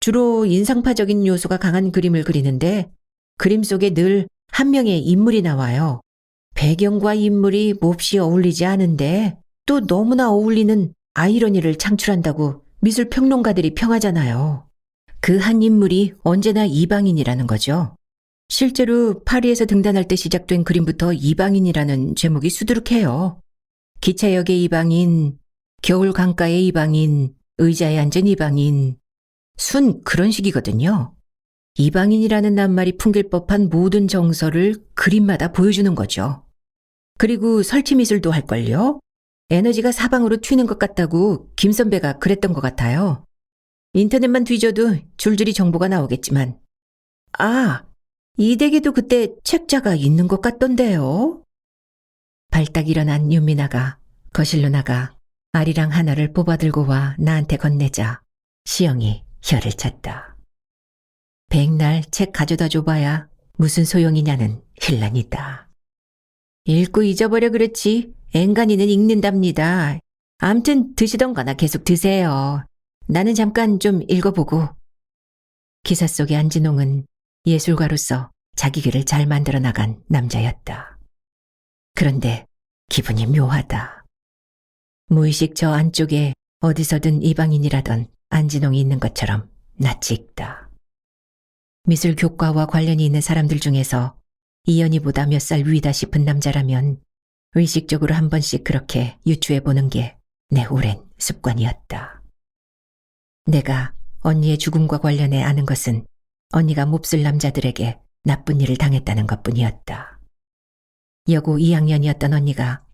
주로 인상파적인 요소가 강한 그림을 그리는데 그림 속에 늘 한 명의 인물이 나와요. 배경과 인물이 몹시 어울리지 않은데 또 너무나 어울리는 아이러니를 창출한다고 미술 평론가들이 평하잖아요. 그 한 인물이 언제나 이방인이라는 거죠. 실제로 파리에서 등단할 때 시작된 그림부터 이방인이라는 제목이 수두룩해요. 기차역의 이방인, 겨울 강가의 이방인, 의자에 앉은 이방인, 순 그런 식이거든요. 이방인이라는 낱말이 풍길 법한 모든 정서를 그림마다 보여주는 거죠. 그리고 설치미술도 할걸요? 에너지가 사방으로 튀는 것 같다고 김 선배가 그랬던 것 같아요. 인터넷만 뒤져도 줄줄이 정보가 나오겠지만 아, 이 댁에도 그때 책자가 있는 것 같던데요. 발딱 일어난 윤미나가 거실로 나가 아리랑 하나를 뽑아들고 와 나한테 건네자 시영이 혀를 찼다. 백날 책 가져다 줘봐야 무슨 소용이냐는 hil난이다. 읽고 잊어버려 그렇지 앵간히는 읽는답니다. 암튼 드시던 거나 계속 드세요. 나는 잠깐 좀 읽어보고. 기사 속의 안진홍은 예술가로서 자기 길을 잘 만들어 나간 남자였다. 그런데 기분이 묘하다. 무의식 저 안쪽에 어디서든 이방인이라던 안진홍이 있는 것처럼 낯이 익다. 미술 교과와 관련이 있는 사람들 중에서 이연희보다 몇 살 위다 싶은 남자라면 의식적으로 한 번씩 그렇게 유추해보는 게 내 오랜 습관이었다. 내가 언니의 죽음과 관련해 아는 것은 언니가 몹쓸 남자들에게 나쁜 일을 당했다는 것뿐이었다. 여고 2학년이었던 언니가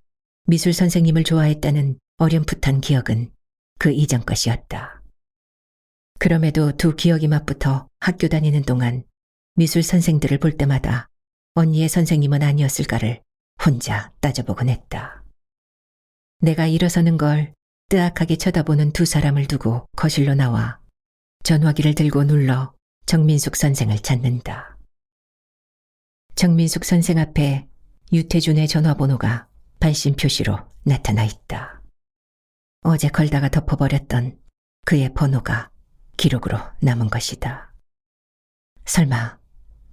미술 선생님을 좋아했다는 어렴풋한 기억은 그 이전 것이었다. 그럼에도 두 기억이 맞붙어 학교 다니는 동안 미술 선생들을 볼 때마다 언니의 선생님은 아니었을까를 혼자 따져보곤 했다. 내가 일어서는 걸 뜨악하게 쳐다보는 두 사람을 두고 거실로 나와 전화기를 들고 눌러 정민숙 선생을 찾는다. 정민숙 선생 앞에 유태준의 전화번호가 발신 표시로 나타나 있다. 어제 걸다가 덮어버렸던 그의 번호가 기록으로 남은 것이다. 설마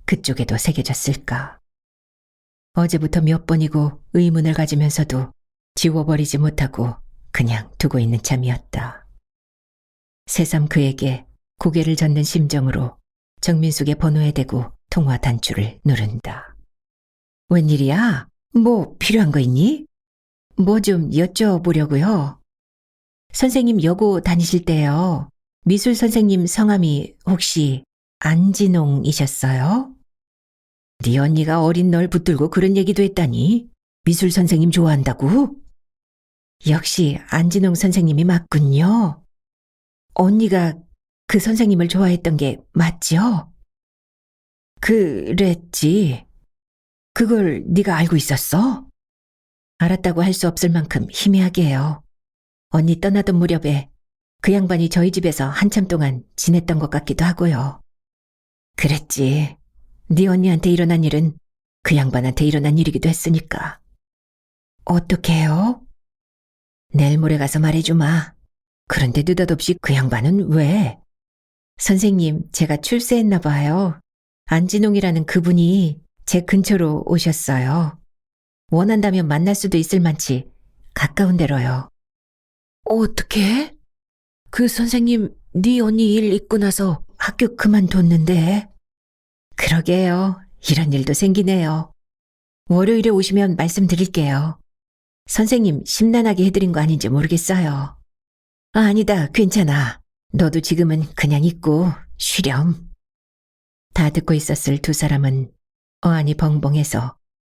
그쪽에도 새겨졌을까? 어제부터 몇 번이고 의문을 가지면서도 지워버리지 못하고 그냥 두고 있는 참이었다. 새삼 그에게 고개를 젓는 심정으로 정민숙의 번호에 대고 통화 단추를 누른다. 웬일이야? 뭐 필요한 거 있니? 뭐 좀 여쭤보려고요. 선생님 여고 다니실 때요. 미술 선생님 성함이 혹시 안진홍이셨어요? 네 언니가 어린 널 붙들고 그런 얘기도 했다니? 미술 선생님 좋아한다고? 역시 안진홍 선생님이 맞군요. 언니가 그 선생님을 좋아했던 게 맞죠? 그랬지. 그걸 네가 알고 있었어? 알았다고 할 수 없을 만큼 희미하게요. 언니 떠나던 무렵에 그 양반이 저희 집에서 한참 동안 지냈던 것 같기도 하고요. 그랬지. 네 언니한테 일어난 일은 그 양반한테 일어난 일이기도 했으니까. 어떻게 해요? 내일 모레 가서 말해주마. 그런데 느닷없이 그 양반은 왜? 선생님, 제가 출세했나 봐요. 안진홍이라는 그분이 제 근처로 오셨어요. 원한다면 만날 수도 있을 만치 가까운 데로요. 어떻게? 그 선생님 네 언니 일 있고 나서 학교 그만뒀는데. 그러게요. 이런 일도 생기네요. 월요일에 오시면 말씀드릴게요. 선생님 심란하게 해드린 거 아닌지 모르겠어요. 아, 아니다. 괜찮아. 너도 지금은 그냥 있고 쉬렴. 다 듣고 있었을 두 사람은 어안이 벙벙해서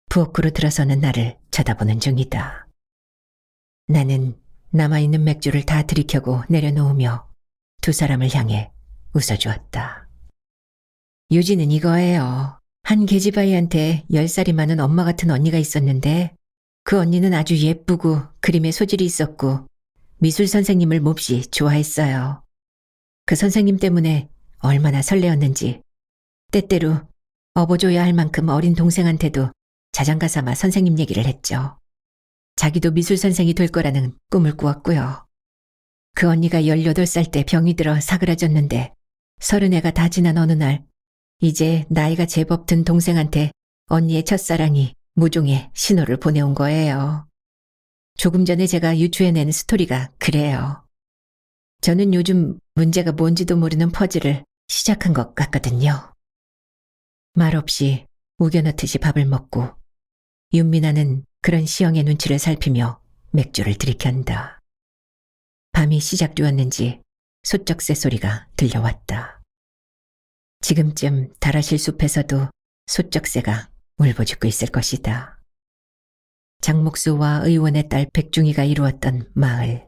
부엌으로 들어서는 나를 쳐다보는 중이다. 나는 남아있는 맥주를 다 들이켜고 내려놓으며 두 사람을 향해 웃어주었다. 유지는 이거예요. 한 계집아이한테 10살이 많은 엄마 같은 언니가 있었는데 그 언니는 아주 예쁘고 그림에 소질이 있었고 미술 선생님을 몹시 좋아했어요. 그 선생님 때문에 얼마나 설레었는지 때때로 업어줘야 할 만큼 어린 동생한테도 자장가 삼아 선생님 얘기를 했죠. 자기도 미술 선생이 될 거라는 꿈을 꾸었고요. 그 언니가 18살 때 병이 들어 사그라졌는데 30애가 다 지난 어느 날 이제 나이가 제법 든 동생한테 언니의 첫사랑이 무종의 신호를 보내온 거예요. 조금 전에 제가 유추해낸 스토리가 그래요. 저는 요즘 문제가 뭔지도 모르는 퍼즐을 시작한 것 같거든요. 말없이 우겨넣듯이 밥을 먹고 윤미나는 그런 시영의 눈치를 살피며 맥주를 들이켠다. 밤이 시작되었는지 소쩍새 소리가 들려왔다. 지금쯤 다라실 숲에서도 소쩍새가 울부짖고 있을 것이다. 장목수와 의원의 딸 백중이가 이루었던 마을.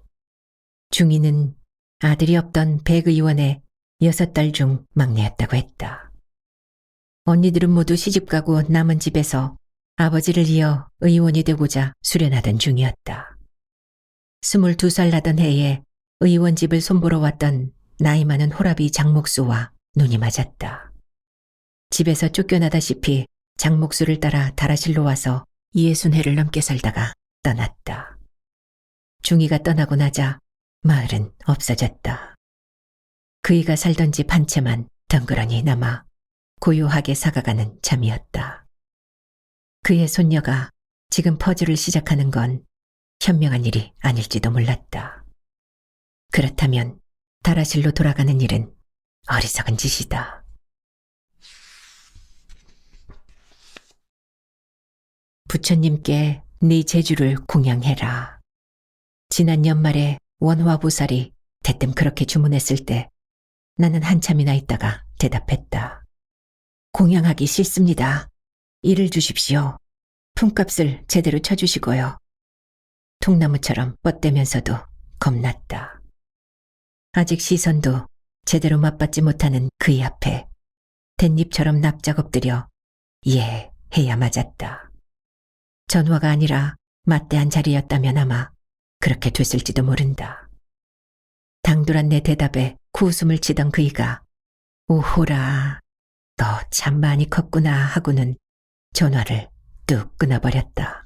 중이는 아들이 없던 백 의원의 6딸 중 막내였다고 했다. 언니들은 모두 시집가고 남은 집에서 아버지를 이어 의원이 되고자 수련하던 중이었다. 22살 나던 해에 의원 집을 손보러 왔던 나이 많은 호랍이 장목수와 눈이 맞았다. 집에서 쫓겨나다시피 장목수를 따라 다라실로 와서 60해를 넘게 살다가 떠났다. 중이가 떠나고 나자 마을은 없어졌다. 그이가 살던 집 한 채만 덩그러니 남아 고요하게 사가가는 잠이었다. 그의 손녀가 지금 퍼즐을 시작하는 건 현명한 일이 아닐지도 몰랐다. 그렇다면 다라실로 돌아가는 일은 어리석은 짓이다. 부처님께 네 제주를 공양해라. 지난 연말에 원화보살이 대뜸 그렇게 주문했을 때 나는 한참이나 있다가 대답했다. 공양하기 싫습니다. 일을 주십시오. 품값을 제대로 쳐주시고요. 통나무처럼 뻗대면서도 겁났다. 아직 시선도 제대로 맛받지 못하는 그의 앞에 댄잎처럼 납작 엎드려 예 해야 맞았다. 전화가 아니라 맞대한 자리였다면 아마 그렇게 됐을지도 모른다. 당돌한 내 대답에 구웃음을 치던 그이가 오호라 너 참 많이 컸구나 하고는 전화를 뚝 끊어버렸다.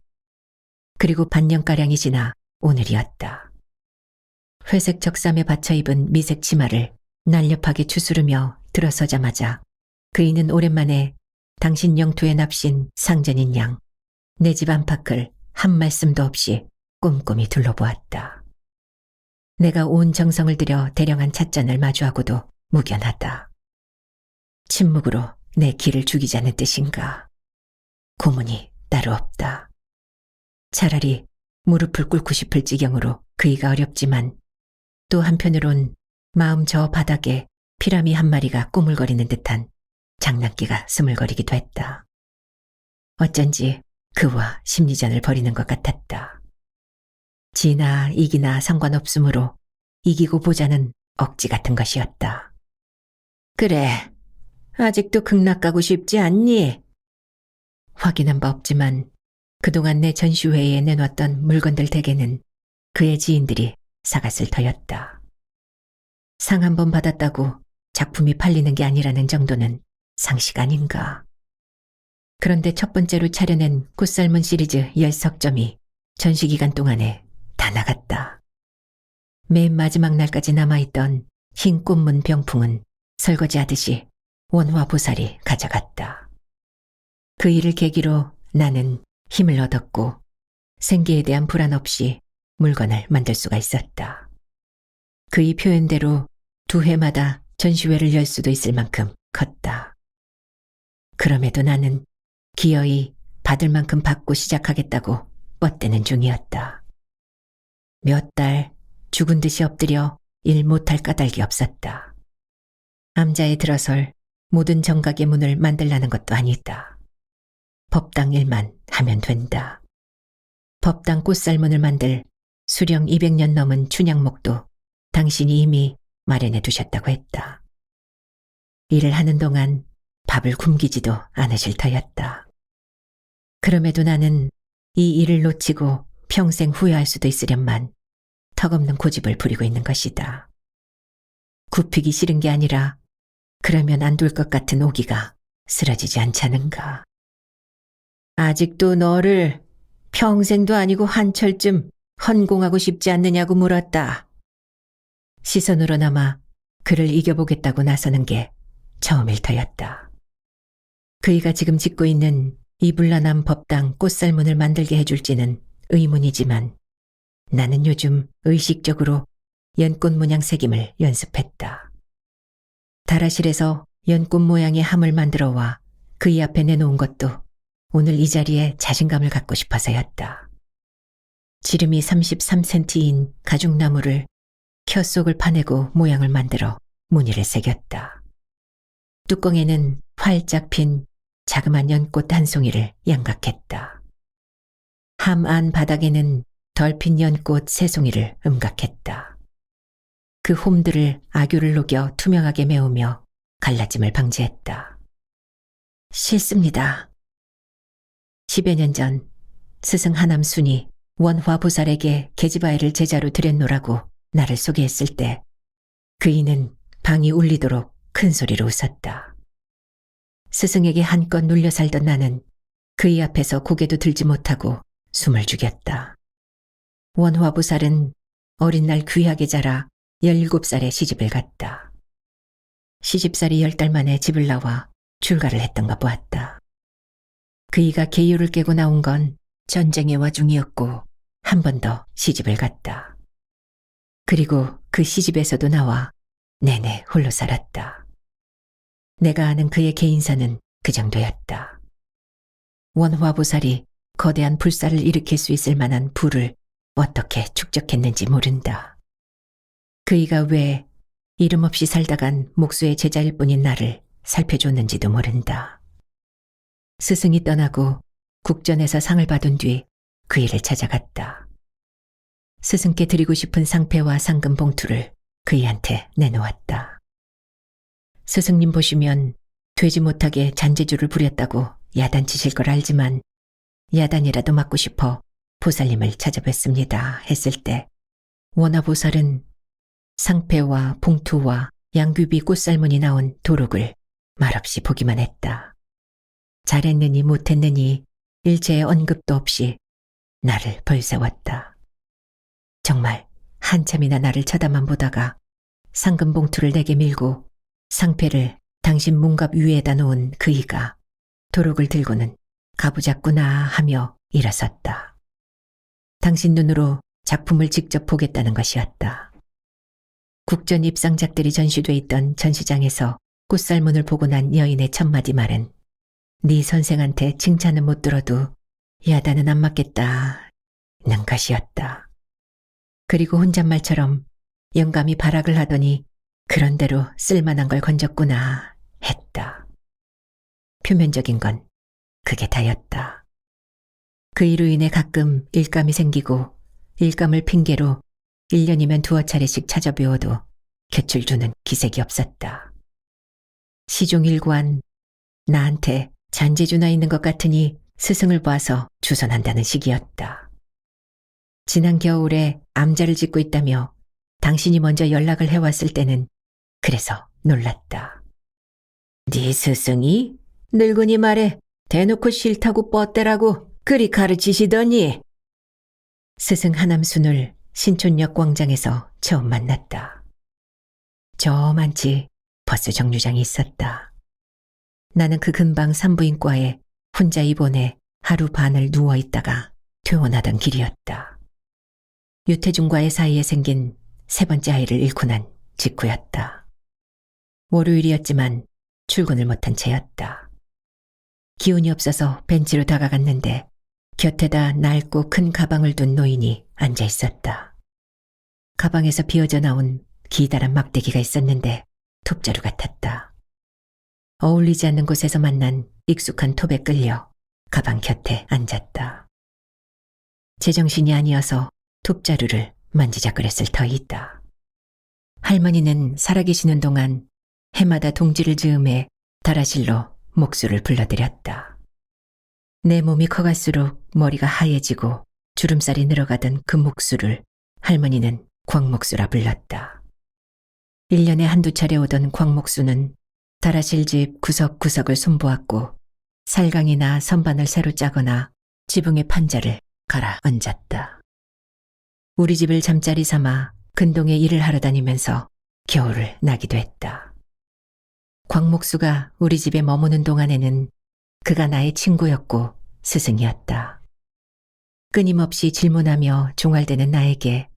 그리고 반년가량이 지나 오늘이었다. 회색 적삼에 받쳐 입은 미색 치마를 날렵하게 추스르며 들어서자마자 그이는 오랜만에 당신 영토에 납신 상전인 양 내 집 안팎을 한 말씀도 없이 꼼꼼히 둘러보았다. 내가 온 정성을 들여 대령한 찻잔을 마주하고도 무견하다. 침묵으로 내 기를 죽이자는 뜻인가. 고문이 따로 없다. 차라리 무릎을 꿇고 싶을 지경으로 그이가 어렵지만 또 한편으론 마음 저 바닥에 피라미 한 마리가 꾸물거리는 듯한 장난기가 스물거리기도 했다. 어쩐지 그와 심리전을 벌이는 것 같았다. 지나 이기나 상관없으므로 이기고 보자는 억지 같은 것이었다. 그래, 아직도 극락 가고 싶지 않니? 확인한 바 없지만 그동안 내 전시회에 내놨던 물건들 대개는 그의 지인들이 사갔을 터였다. 상 한 번 받았다고 작품이 팔리는 게 아니라는 정도는 상식 아닌가. 그런데 첫 번째로 차려낸 꽃살문 시리즈 10석점이 전시기간 동안에 다 나갔다. 맨 마지막 날까지 남아있던 흰 꽃문 병풍은 설거지하듯이 원화보살이 가져갔다. 그 일을 계기로 나는 힘을 얻었고 생계에 대한 불안 없이 물건을 만들 수가 있었다. 그의 표현대로 2회마다 전시회를 열 수도 있을 만큼 컸다. 그럼에도 나는 기어이 받을 만큼 받고 시작하겠다고 뻗대는 중이었다. 몇 달 죽은 듯이 엎드려 일 못할 까닭이 없었다. 암자에 들어설 모든 정각의 문을 만들라는 것도 아니다. 법당 일만 하면 된다. 법당 꽃살문을 만들 수령 200년 넘은 춘향목도 당신이 이미 마련해 두셨다고 했다. 일을 하는 동안 밥을 굶기지도 않으실 터였다. 그럼에도 나는 이 일을 놓치고 평생 후회할 수도 있으련만 턱없는 고집을 부리고 있는 것이다. 굽히기 싫은 게 아니라 그러면 안 될 것 같은 오기가 쓰러지지 않자는가. 아직도 너를 평생도 아니고 한철쯤 헌공하고 싶지 않느냐고 물었다. 시선으로나마 그를 이겨보겠다고 나서는 게 처음일 터였다. 그이가 지금 짓고 있는 이불란한 법당 꽃살문을 만들게 해줄지는 의문이지만 나는 요즘 의식적으로 연꽃 문양 새김을 연습했다. 다라실에서 연꽃 모양의 함을 만들어 와 그이 앞에 내놓은 것도 오늘 이 자리에 자신감을 갖고 싶어서였다. 지름이 33cm인 가죽나무를 켜 속을 파내고 모양을 만들어 무늬를 새겼다. 뚜껑에는 활짝 핀 자그만 연꽃 한 송이를 양각했다. 함 안 바닥에는 덜 핀 연꽃 세 송이를 음각했다. 그 홈들을 아교를 녹여 투명하게 메우며 갈라짐을 방지했다. 싫습니다. 10여 년 전 스승 하남순이 원화보살에게 계집아이를 제자로 들였노라고 나를 소개했을 때 그이는 방이 울리도록 큰 소리로 웃었다. 스승에게 한껏 눌려 살던 나는 그이 앞에서 고개도 들지 못하고 숨을 죽였다. 원화보살은 어린 날 귀하게 자라 17살에 시집을 갔다. 시집살이 10달 만에 집을 나와 출가를 했던가 보았다. 그이가 계율을 깨고 나온 건 전쟁의 와중이었고 한 번 더 시집을 갔다. 그리고 그 시집에서도 나와 내내 홀로 살았다. 내가 아는 그의 개인사는 그 정도였다. 원화보살이 거대한 불사를 일으킬 수 있을 만한 불을 어떻게 축적했는지 모른다. 그이가 왜 이름 없이 살다간 목수의 제자일 뿐인 나를 살펴줬는지도 모른다. 스승이 떠나고 국전에서 상을 받은 뒤 그이를 찾아갔다. 스승께 드리고 싶은 상패와 상금 봉투를 그이한테 내놓았다. 스승님 보시면 되지 못하게 잔재주를 부렸다고 야단치실 걸 알지만 야단이라도 맞고 싶어 보살님을 찾아뵀습니다 했을 때 원화보살은 상패와 봉투와 양귀비 꽃살문이 나온 도록을 말없이 보기만 했다. 잘했느니 못했느니 일체의 언급도 없이 나를 벌세웠다. 정말 한참이나 나를 쳐다만 보다가 상금 봉투를 내게 밀고 상패를 당신 문갑 위에다 놓은 그이가 도록을 들고는 가보자꾸나 하며 일어섰다. 당신 눈으로 작품을 직접 보겠다는 것이었다. 국전 입상작들이 전시돼 있던 전시장에서 꽃살문을 보고 난 여인의 첫마디 말은 네 선생한테 칭찬은 못 들어도 야단은 안 맞겠다는 것이었다. 그리고 혼잣말처럼 영감이 발악을 하더니 그런대로 쓸만한 걸 건졌구나 했다. 표면적인 건 그게 다였다. 그 이로 인해 가끔 일감이 생기고 일감을 핑계로 1년이면 두어 차례씩 찾아뵈어도 곁을 두는 기색이 없었다. 시종일관 나한테 잔재주나 있는 것 같으니 스승을 봐서 주선한다는 식이었다. 지난 겨울에 암자를 짓고 있다며 당신이 먼저 연락을 해왔을 때는 그래서 놀랐다. 네 스승이 늙은이 말에 대놓고 싫다고 뻗대라고 그리 가르치시더니. 스승 하남순을 신촌역 광장에서 처음 만났다. 저만치 버스 정류장이 있었다. 나는 그 근방 산부인과에 혼자 입원해 하루 반을 누워있다가 퇴원하던 길이었다. 유태중과의 사이에 생긴 세 번째 아이를 잃고 난 직후였다. 월요일이었지만 출근을 못한 채였다. 기운이 없어서 벤치로 다가갔는데 곁에다 낡고 큰 가방을 둔 노인이 앉아 있었다. 가방에서 비어져 나온 기다란 막대기가 있었는데 톱자루 같았다. 어울리지 않는 곳에서 만난 익숙한 톱에 끌려 가방 곁에 앉았다. 제정신이 아니어서 톱자루를 만지작거렸을 터이다. 할머니는 살아계시는 동안 해마다 동지를 즈음해 다라실로 목수를 불러들였다. 내 몸이 커갈수록 머리가 하얘지고 주름살이 늘어가던 그 목수를 할머니는 광목수라 불렀다. 1년에 한두 차례 오던 광목수는 다라실 집 구석구석을 손보았고 살강이나 선반을 새로 짜거나 지붕에 판자를 갈아 얹었다. 우리 집을 잠자리 삼아 근동에 일을 하러 다니면서 겨울을 나기도 했다. 광목수가 우리 집에 머무는 동안에는 그가 나의 친구였고 스승이었다. 끊임없이 질문하며 종알대는 나에게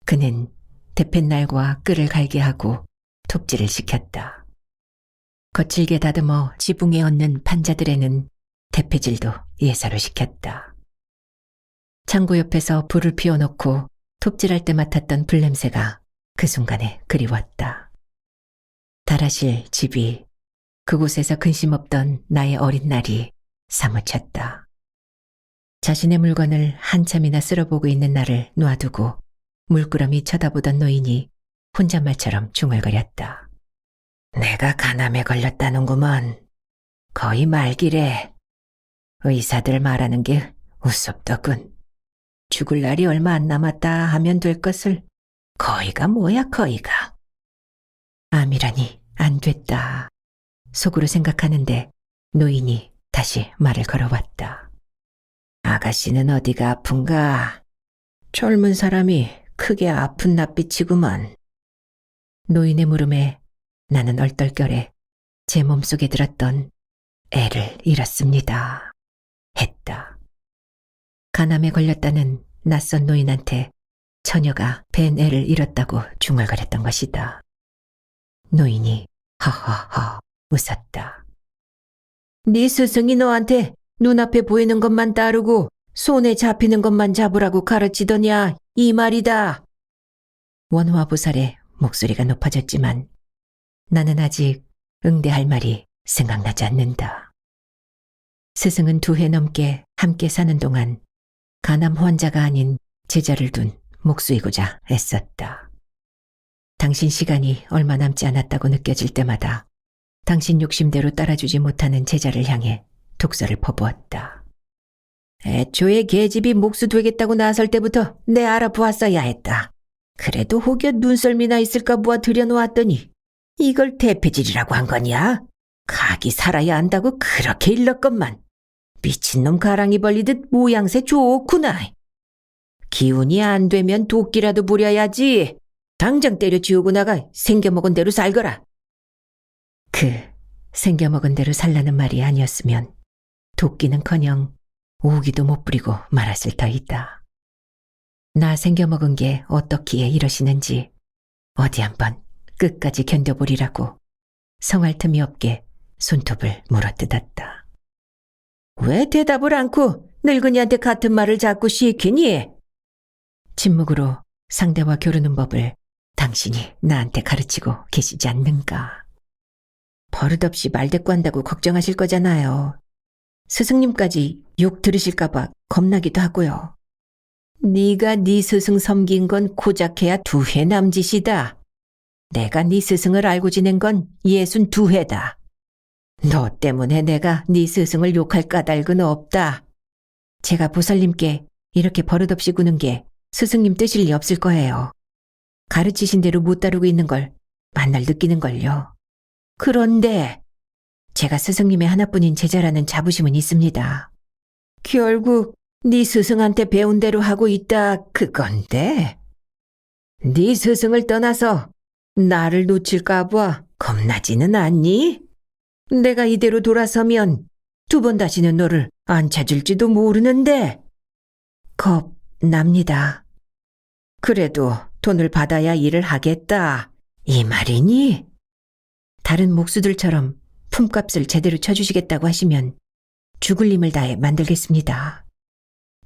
그는 대팻날과 끈을 갈게 하고 톱질을 시켰다. 거칠게 다듬어 지붕에 얹는 판자들에는 대패질도 예사로 시켰다. 창고 옆에서 불을 피워놓고 톱질할 때 맡았던 불냄새가 그 순간에 그리웠다. 다라실 집이 그곳에서 근심 없던 나의 어린 날이 사무쳤다. 자신의 물건을 한참이나 쓸어보고 있는 나를 놔두고 물끄러미 쳐다보던 노인이 혼잣말처럼 중얼거렸다. 내가 간암에 걸렸다는구먼. 거의 말길에. 의사들 말하는 게 우습더군. 죽을 날이 얼마 안 남았다 하면 될 것을 거의가 뭐야 거의가. 암이라니 안 됐다. 속으로 생각하는데 노인이 다시 말을 걸어왔다. 아가씨는 어디가 아픈가? 젊은 사람이 크게 아픈 낯빛이구먼. 노인의 물음에 나는 얼떨결에 제 몸속에 들었던 애를 잃었습니다. 했다. 간암에 걸렸다는 낯선 노인한테 처녀가 벤 애를 잃었다고 중얼거렸던 것이다. 노인이 허허허 웃었다. 네 스승이 너한테 눈앞에 보이는 것만 따르고 손에 잡히는 것만 잡으라고 가르치더냐 이 말이다. 원화보살의 목소리가 높아졌지만 나는 아직 응대할 말이 생각나지 않는다. 스승은 2해 넘게 함께 사는 동안 간암 환자가 아닌 제자를 둔 목수이고자 애썼다. 당신 시간이 얼마 남지 않았다고 느껴질 때마다 당신 욕심대로 따라주지 못하는 제자를 향해 독서를 퍼부었다. 애초에 계집이 목수 되겠다고 나설 때부터 내 알아보았어야 했다. 그래도 혹여 눈썰미나 있을까 보아 들여놓았더니 이걸 대패질이라고 한 거냐? 각이 살아야 한다고 그렇게 일렀건만. 미친놈 가랑이 벌리듯 모양새 좋구나. 기운이 안 되면 도끼라도 부려야지. 당장 때려치우고 나가 생겨먹은 대로 살거라. 그 생겨먹은 대로 살라는 말이 아니었으면 도끼는커녕 오기도 못 부리고 말았을 터이다. 나 생겨먹은 게 어떻기에 이러시는지 어디 한번 끝까지 견뎌보리라고 성할 틈이 없게 손톱을 물어뜯었다. 왜 대답을 않고 늙은이한테 같은 말을 자꾸 시키니? 침묵으로 상대와 겨루는 법을 당신이 나한테 가르치고 계시지 않는가. 버릇없이 말대꾸한다고 걱정하실 거잖아요. 스승님까지 욕 들으실까봐 겁나기도 하고요. 네가 네 스승 섬긴 건 고작해야 2회 남짓이다. 내가 네 스승을 알고 지낸 건 62회다. 너 때문에 내가 네 스승을 욕할 까닭은 없다. 제가 보살님께 이렇게 버릇없이 구는 게 스승님 뜻일 리 없을 거예요. 가르치신 대로 못 다루고 있는 걸 만날 느끼는걸요. 그런데 제가 스승님의 하나뿐인 제자라는 자부심은 있습니다. 결국 네 스승한테 배운 대로 하고 있다 그건데 네 스승을 떠나서 나를 놓칠까 봐 겁나지는 않니? 내가 이대로 돌아서면 2번 다시는 너를 안 찾을지도 모르는데. 겁납니다. 그래도 돈을 받아야 일을 하겠다 이 말이니? 다른 목수들처럼 품값을 제대로 쳐주시겠다고 하시면 죽을 힘을 다해 만들겠습니다.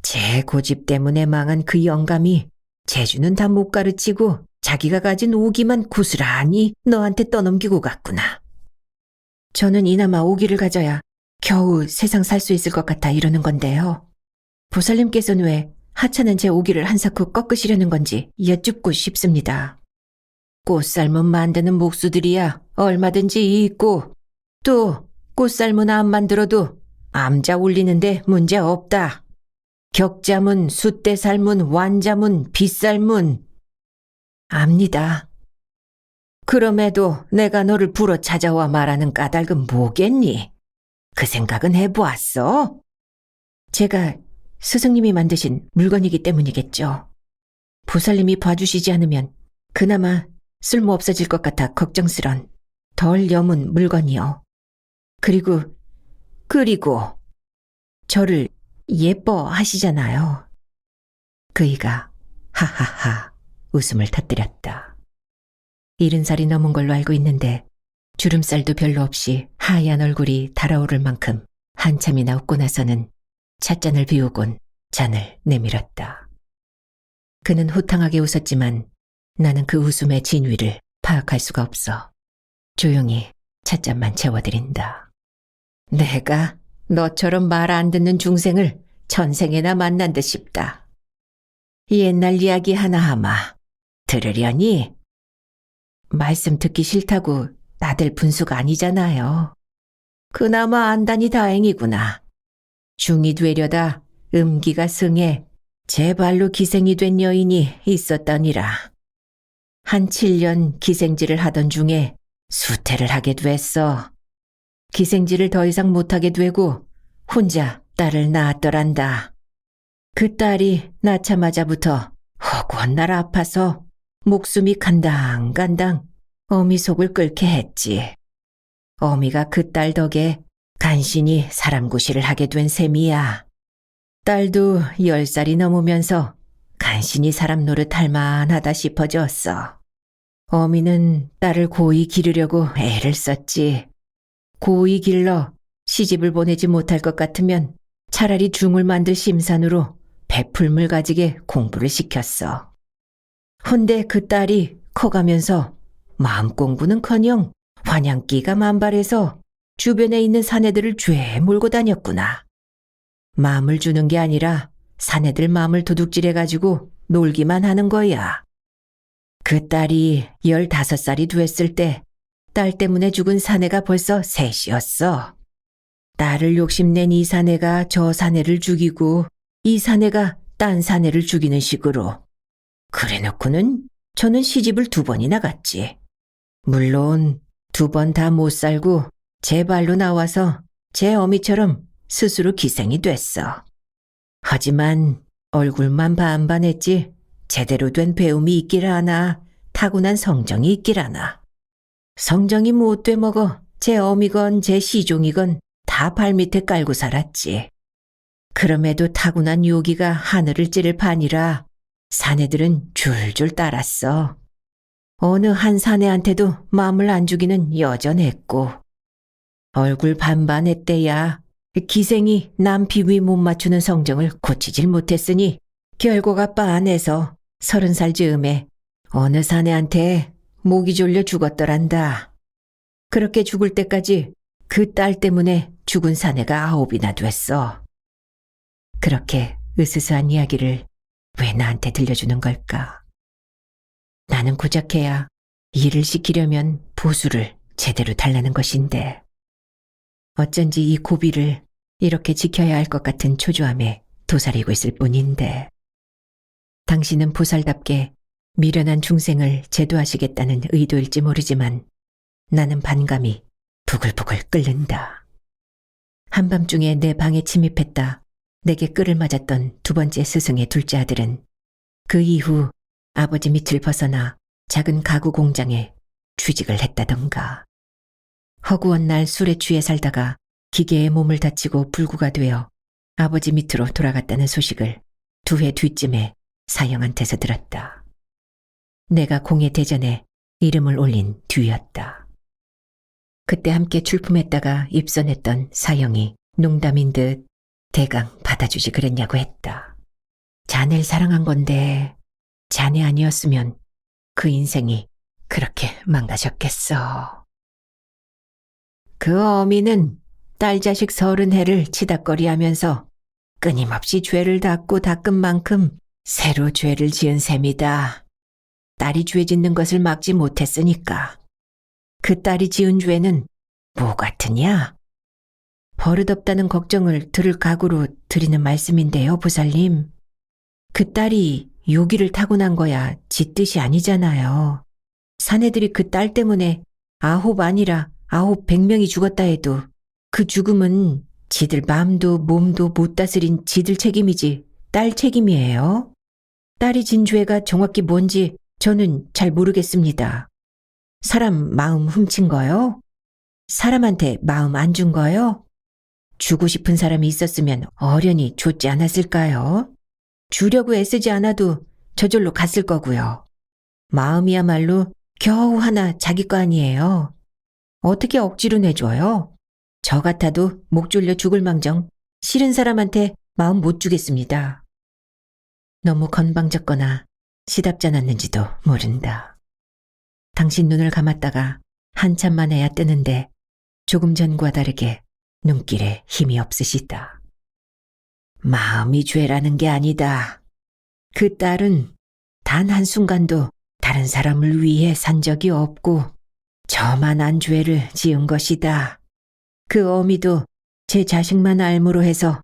제 고집 때문에 망한 그 영감이 재주는 다 못 가르치고 자기가 가진 오기만 고스란히 너한테 떠넘기고 갔구나. 저는 이나마 오기를 가져야 겨우 세상 살 수 있을 것 같아 이러는 건데요. 보살님께서는 왜 하찮은 제 오기를 한사코 꺾으시려는 건지 여쭙고 싶습니다. 꽃 삶은 만드는 목수들이야 얼마든지 있고 또 꽃살문 암만 들어도 암자 울리는데 문제 없다. 격자문, 숫대살문, 완자문, 빗살문. 압니다. 그럼에도 내가 너를 불어 찾아와 말하는 까닭은 뭐겠니? 그 생각은 해보았어? 제가 스승님이 만드신 물건이기 때문이겠죠. 보살님이 봐주시지 않으면 그나마 쓸모 없어질 것 같아 걱정스런 덜 여문 물건이요. 그리고 저를 예뻐하시잖아요. 그이가 하하하 웃음을 터뜨렸다. 70살이 넘은 걸로 알고 있는데 주름살도 별로 없이 하얀 얼굴이 달아오를 만큼 한참이나 웃고 나서는 찻잔을 비우곤 잔을 내밀었다. 그는 호탕하게 웃었지만 나는 그 웃음의 진위를 파악할 수가 없어 조용히 찻잔만 채워드린다. 내가 너처럼 말 안 듣는 중생을 전생에나 만난 듯 싶다. 옛날 이야기 하나 하마 들으려니? 말씀 듣기 싫다고 나들 분수가 아니잖아요. 그나마 안다니 다행이구나. 중이 되려다 음기가 승해 제 발로 기생이 된 여인이 있었더니라. 한 7년 기생질을 하던 중에 수태를 하게 됐어. 기생질을 더 이상 못하게 되고 혼자 딸을 낳았더란다. 그 딸이 낳자마자부터 허구한 날 아파서 목숨이 간당간당 어미 속을 끓게 했지. 어미가 그 딸 덕에 간신히 사람 구실을 하게 된 셈이야. 딸도 10살이 넘으면서 간신히 사람 노릇 할 만하다 싶어졌어. 어미는 딸을 고이 기르려고 애를 썼지. 고이 길러 시집을 보내지 못할 것 같으면 차라리 중을 만들 심산으로 베풀물 가지게 공부를 시켰어. 헌데 그 딸이 커가면서 마음 공부는커녕 환양기가 만발해서 주변에 있는 사내들을 죄 몰고 다녔구나. 마음을 주는 게 아니라 사내들 마음을 도둑질해가지고 놀기만 하는 거야. 그 딸이 15살이 됐을 때 딸 때문에 죽은 사내가 벌써 셋이었어. 딸을 욕심낸 이 사내가 저 사내를 죽이고 이 사내가 딴 사내를 죽이는 식으로. 그래놓고는 저는 시집을 2번이나 갔지. 물론 2번 다 못 살고 제 발로 나와서 제 어미처럼 스스로 기생이 됐어. 하지만 얼굴만 반반했지 제대로 된 배움이 있길 하나 타고난 성정이 있길 하나. 성정이 못 돼 먹어 제 어미건 제 시종이건 다 발밑에 깔고 살았지. 그럼에도 타고난 요기가 하늘을 찌를 판이라 사내들은 줄줄 따랐어. 어느 한 사내한테도 마음을 안 주기는 여전했고. 얼굴 반반했대야 기생이 남 비위 못 맞추는 성정을 고치질 못했으니 결과가 빤해서 30살 즈음에 어느 사내한테 목이 졸려 죽었더란다. 그렇게 죽을 때까지 그 딸 때문에 죽은 사내가 9이나 됐어. 그렇게 으스스한 이야기를 왜 나한테 들려주는 걸까? 나는 고작해야 일을 시키려면 보수를 제대로 달라는 것인데 어쩐지 이 고비를 이렇게 지켜야 할 것 같은 초조함에 도사리고 있을 뿐인데 당신은 보살답게 미련한 중생을 제도하시겠다는 의도일지 모르지만 나는 반감이 부글부글 끓는다. 한밤중에 내 방에 침입했다 내게 끌을 맞았던 2번째 스승의 둘째 아들은 그 이후 아버지 밑을 벗어나 작은 가구 공장에 취직을 했다던가. 허구한 날 술에 취해 살다가 기계에 몸을 다치고 불구가 되어 아버지 밑으로 돌아갔다는 소식을 2해 뒤쯤에 사형한테서 들었다. 내가 공예 대전에 이름을 올린 뒤였다. 그때 함께 출품했다가 입선했던 사형이 농담인 듯 대강 받아주지 그랬냐고 했다. 자네를 사랑한 건데 자네 아니었으면 그 인생이 그렇게 망가졌겠어. 그 어미는 딸 자식 30해를 치닥거리하면서 끊임없이 죄를 닦고 닦은 만큼 새로 죄를 지은 셈이다. 딸이 죄 짓는 것을 막지 못했으니까. 그 딸이 지은 죄는 뭐 같으냐? 버릇없다는 걱정을 들을 각오로 드리는 말씀인데요, 보살님. 그 딸이 요기를 타고난 거야 지 뜻이 아니잖아요. 사내들이 그 딸 때문에 9 아니라 900명이 죽었다 해도 그 죽음은 지들 마음도 몸도 못 다스린 지들 책임이지 딸 책임이에요. 딸이 진 죄가 정확히 뭔지 저는 잘 모르겠습니다. 사람 마음 훔친 거요? 사람한테 마음 안 준 거요? 주고 싶은 사람이 있었으면 어련히 줬지 않았을까요? 주려고 애쓰지 않아도 저절로 갔을 거고요. 마음이야말로 겨우 하나 자기 거 아니에요. 어떻게 억지로 내줘요? 저 같아도 목 졸려 죽을 망정 싫은 사람한테 마음 못 주겠습니다. 너무 건방졌거나 시답잖았는지도 모른다. 당신 눈을 감았다가 한참 만에야 뜨는데 조금 전과 다르게 눈길에 힘이 없으시다. 마음이 죄라는 게 아니다. 그 딸은 단 한순간도 다른 사람을 위해 산 적이 없고 저만한 죄를 지은 것이다. 그 어미도 제 자식만 알므로 해서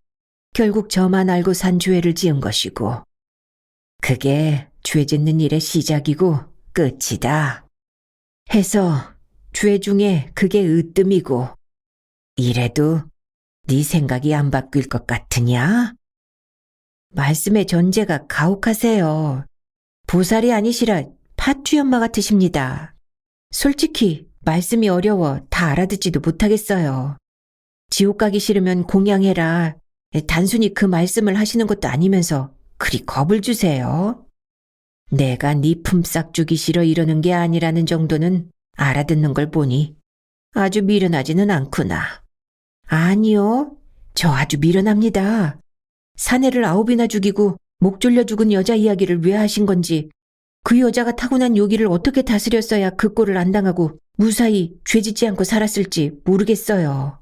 결국 저만 알고 산 죄를 지은 것이고 그게 죄 짓는 일의 시작이고 끝이다. 해서 죄 중에 그게 으뜸이고 이래도 네 생각이 안 바뀔 것 같으냐? 말씀의 전제가 가혹하세요. 보살이 아니시라 팥쥐엄마 같으십니다. 솔직히 말씀이 어려워 다 알아듣지도 못하겠어요. 지옥 가기 싫으면 공양해라. 단순히 그 말씀을 하시는 것도 아니면서 그리 겁을 주세요. 내가 네 품삯 주기 싫어 이러는 게 아니라는 정도는 알아듣는 걸 보니 아주 미련하지는 않구나. 아니요, 저 아주 미련합니다. 사내를 9이나 죽이고 목 졸려 죽은 여자 이야기를 왜 하신 건지 그 여자가 타고난 요기를 어떻게 다스렸어야 그 꼴을 안 당하고 무사히 죄짓지 않고 살았을지 모르겠어요.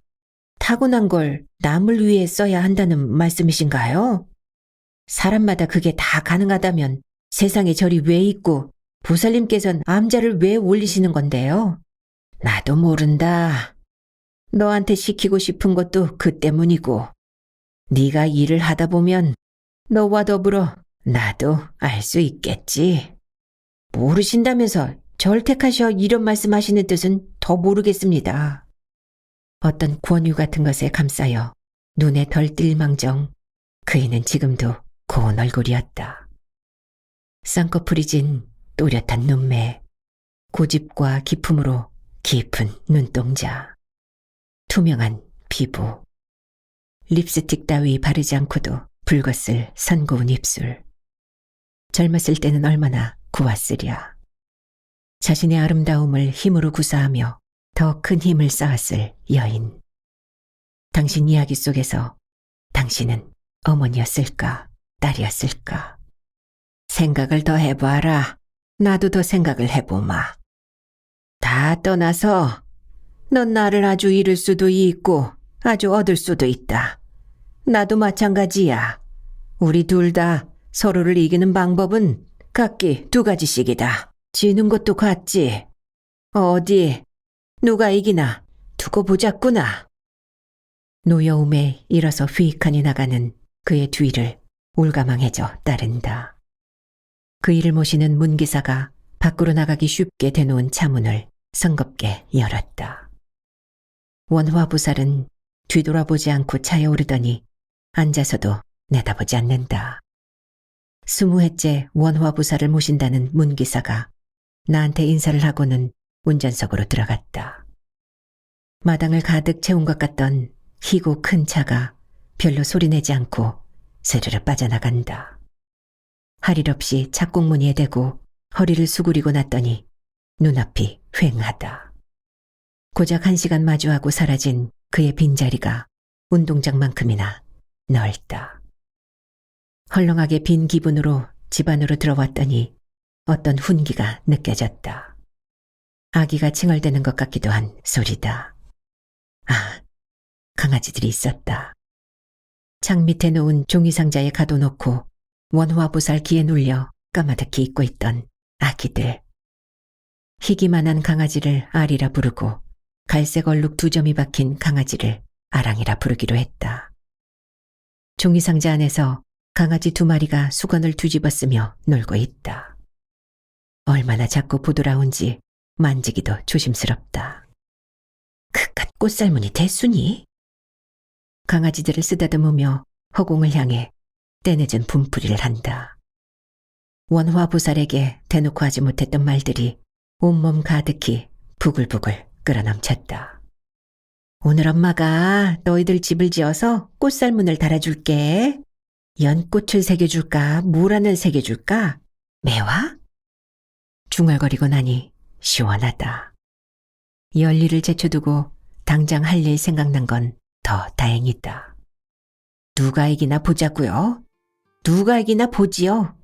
타고난 걸 남을 위해 써야 한다는 말씀이신가요? 사람마다 그게 다 가능하다면 세상에 절이 왜 있고 보살님께서는 암자를 왜 올리시는 건데요? 나도 모른다. 너한테 시키고 싶은 것도 그 때문이고 네가 일을 하다 보면 너와 더불어 나도 알 수 있겠지. 모르신다면서 절 택하셔 이런 말씀하시는 뜻은 더 모르겠습니다. 어떤 권유 같은 것에 감싸여 눈에 덜 띌망정 그이는 지금도 고운 얼굴이었다. 쌍꺼풀이 진 또렷한 눈매, 고집과 기품으로 깊은 눈동자, 투명한 피부, 립스틱 따위 바르지 않고도 붉었을 선고운 입술. 젊었을 때는 얼마나 고왔으랴. 자신의 아름다움을 힘으로 구사하며 더 큰 힘을 쌓았을 여인. 당신 이야기 속에서 당신은 어머니였을까, 딸이었을까? 생각을 더 해봐라. 나도 더 생각을 해보마. 다 떠나서 넌 나를 아주 잃을 수도 있고 아주 얻을 수도 있다. 나도 마찬가지야. 우리 둘 다 서로를 이기는 방법은 각기 2가지씩이다. 지는 것도 같지. 어디 누가 이기나 두고 보자꾸나. 노여움에 일어서 휘익하니 나가는 그의 뒤를 올가망해져 따른다. 그 일을 모시는 문기사가 밖으로 나가기 쉽게 대놓은 차문을 성겁게 열었다. 원화보살은 뒤돌아보지 않고 차에 오르더니 앉아서도 내다보지 않는다. 20회째 원화보살을 모신다는 문기사가 나한테 인사를 하고는 운전석으로 들어갔다. 마당을 가득 채운 것 같던 희고 큰 차가 별로 소리내지 않고 스르르 빠져나간다. 할 일 없이 착공무늬에 대고 허리를 수그리고 났더니 눈앞이 휑하다. 고작 1시간 마주하고 사라진 그의 빈자리가 운동장만큼이나 넓다. 헐렁하게 빈 기분으로 집 안으로 들어왔더니 어떤 훈기가 느껴졌다. 아기가 칭얼대는 것 같기도 한 소리다. 아, 강아지들이 있었다. 창 밑에 놓은 종이상자에 가둬놓고 원화보살 귀에 눌려 까마득히 잊고 있던 아기들. 희기만한 강아지를 아리라 부르고 갈색 얼룩 2점이 박힌 강아지를 아랑이라 부르기로 했다. 종이상자 안에서 강아지 2마리가 수건을 뒤집어 쓰며 놀고 있다. 얼마나 작고 부드러운지 만지기도 조심스럽다. 그깟 꽃살무늬 대수니? 강아지들을 쓰다듬으며 허공을 향해 떼내준 분풀이를 한다. 원화보살에게 대놓고 하지 못했던 말들이 온몸 가득히 부글부글 끓어넘쳤다. 오늘 엄마가 너희들 집을 지어서 꽃살문을 달아줄게. 연꽃을 새겨줄까? 무란을 새겨줄까? 매화? 중얼거리고 나니 시원하다. 열일을 제쳐두고 당장 할 일 생각난 건 더 다행이다. 누가 이기나 보자고요. 누가 이기나 보지요.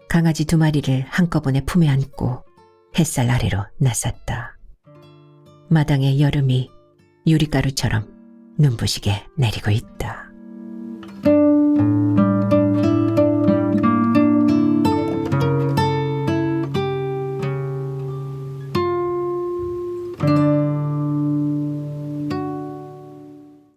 강아지 2마리를 한꺼번에 품에 안고 햇살 아래로 나섰다. 마당에 여름이 유리가루처럼 눈부시게 내리고 있다.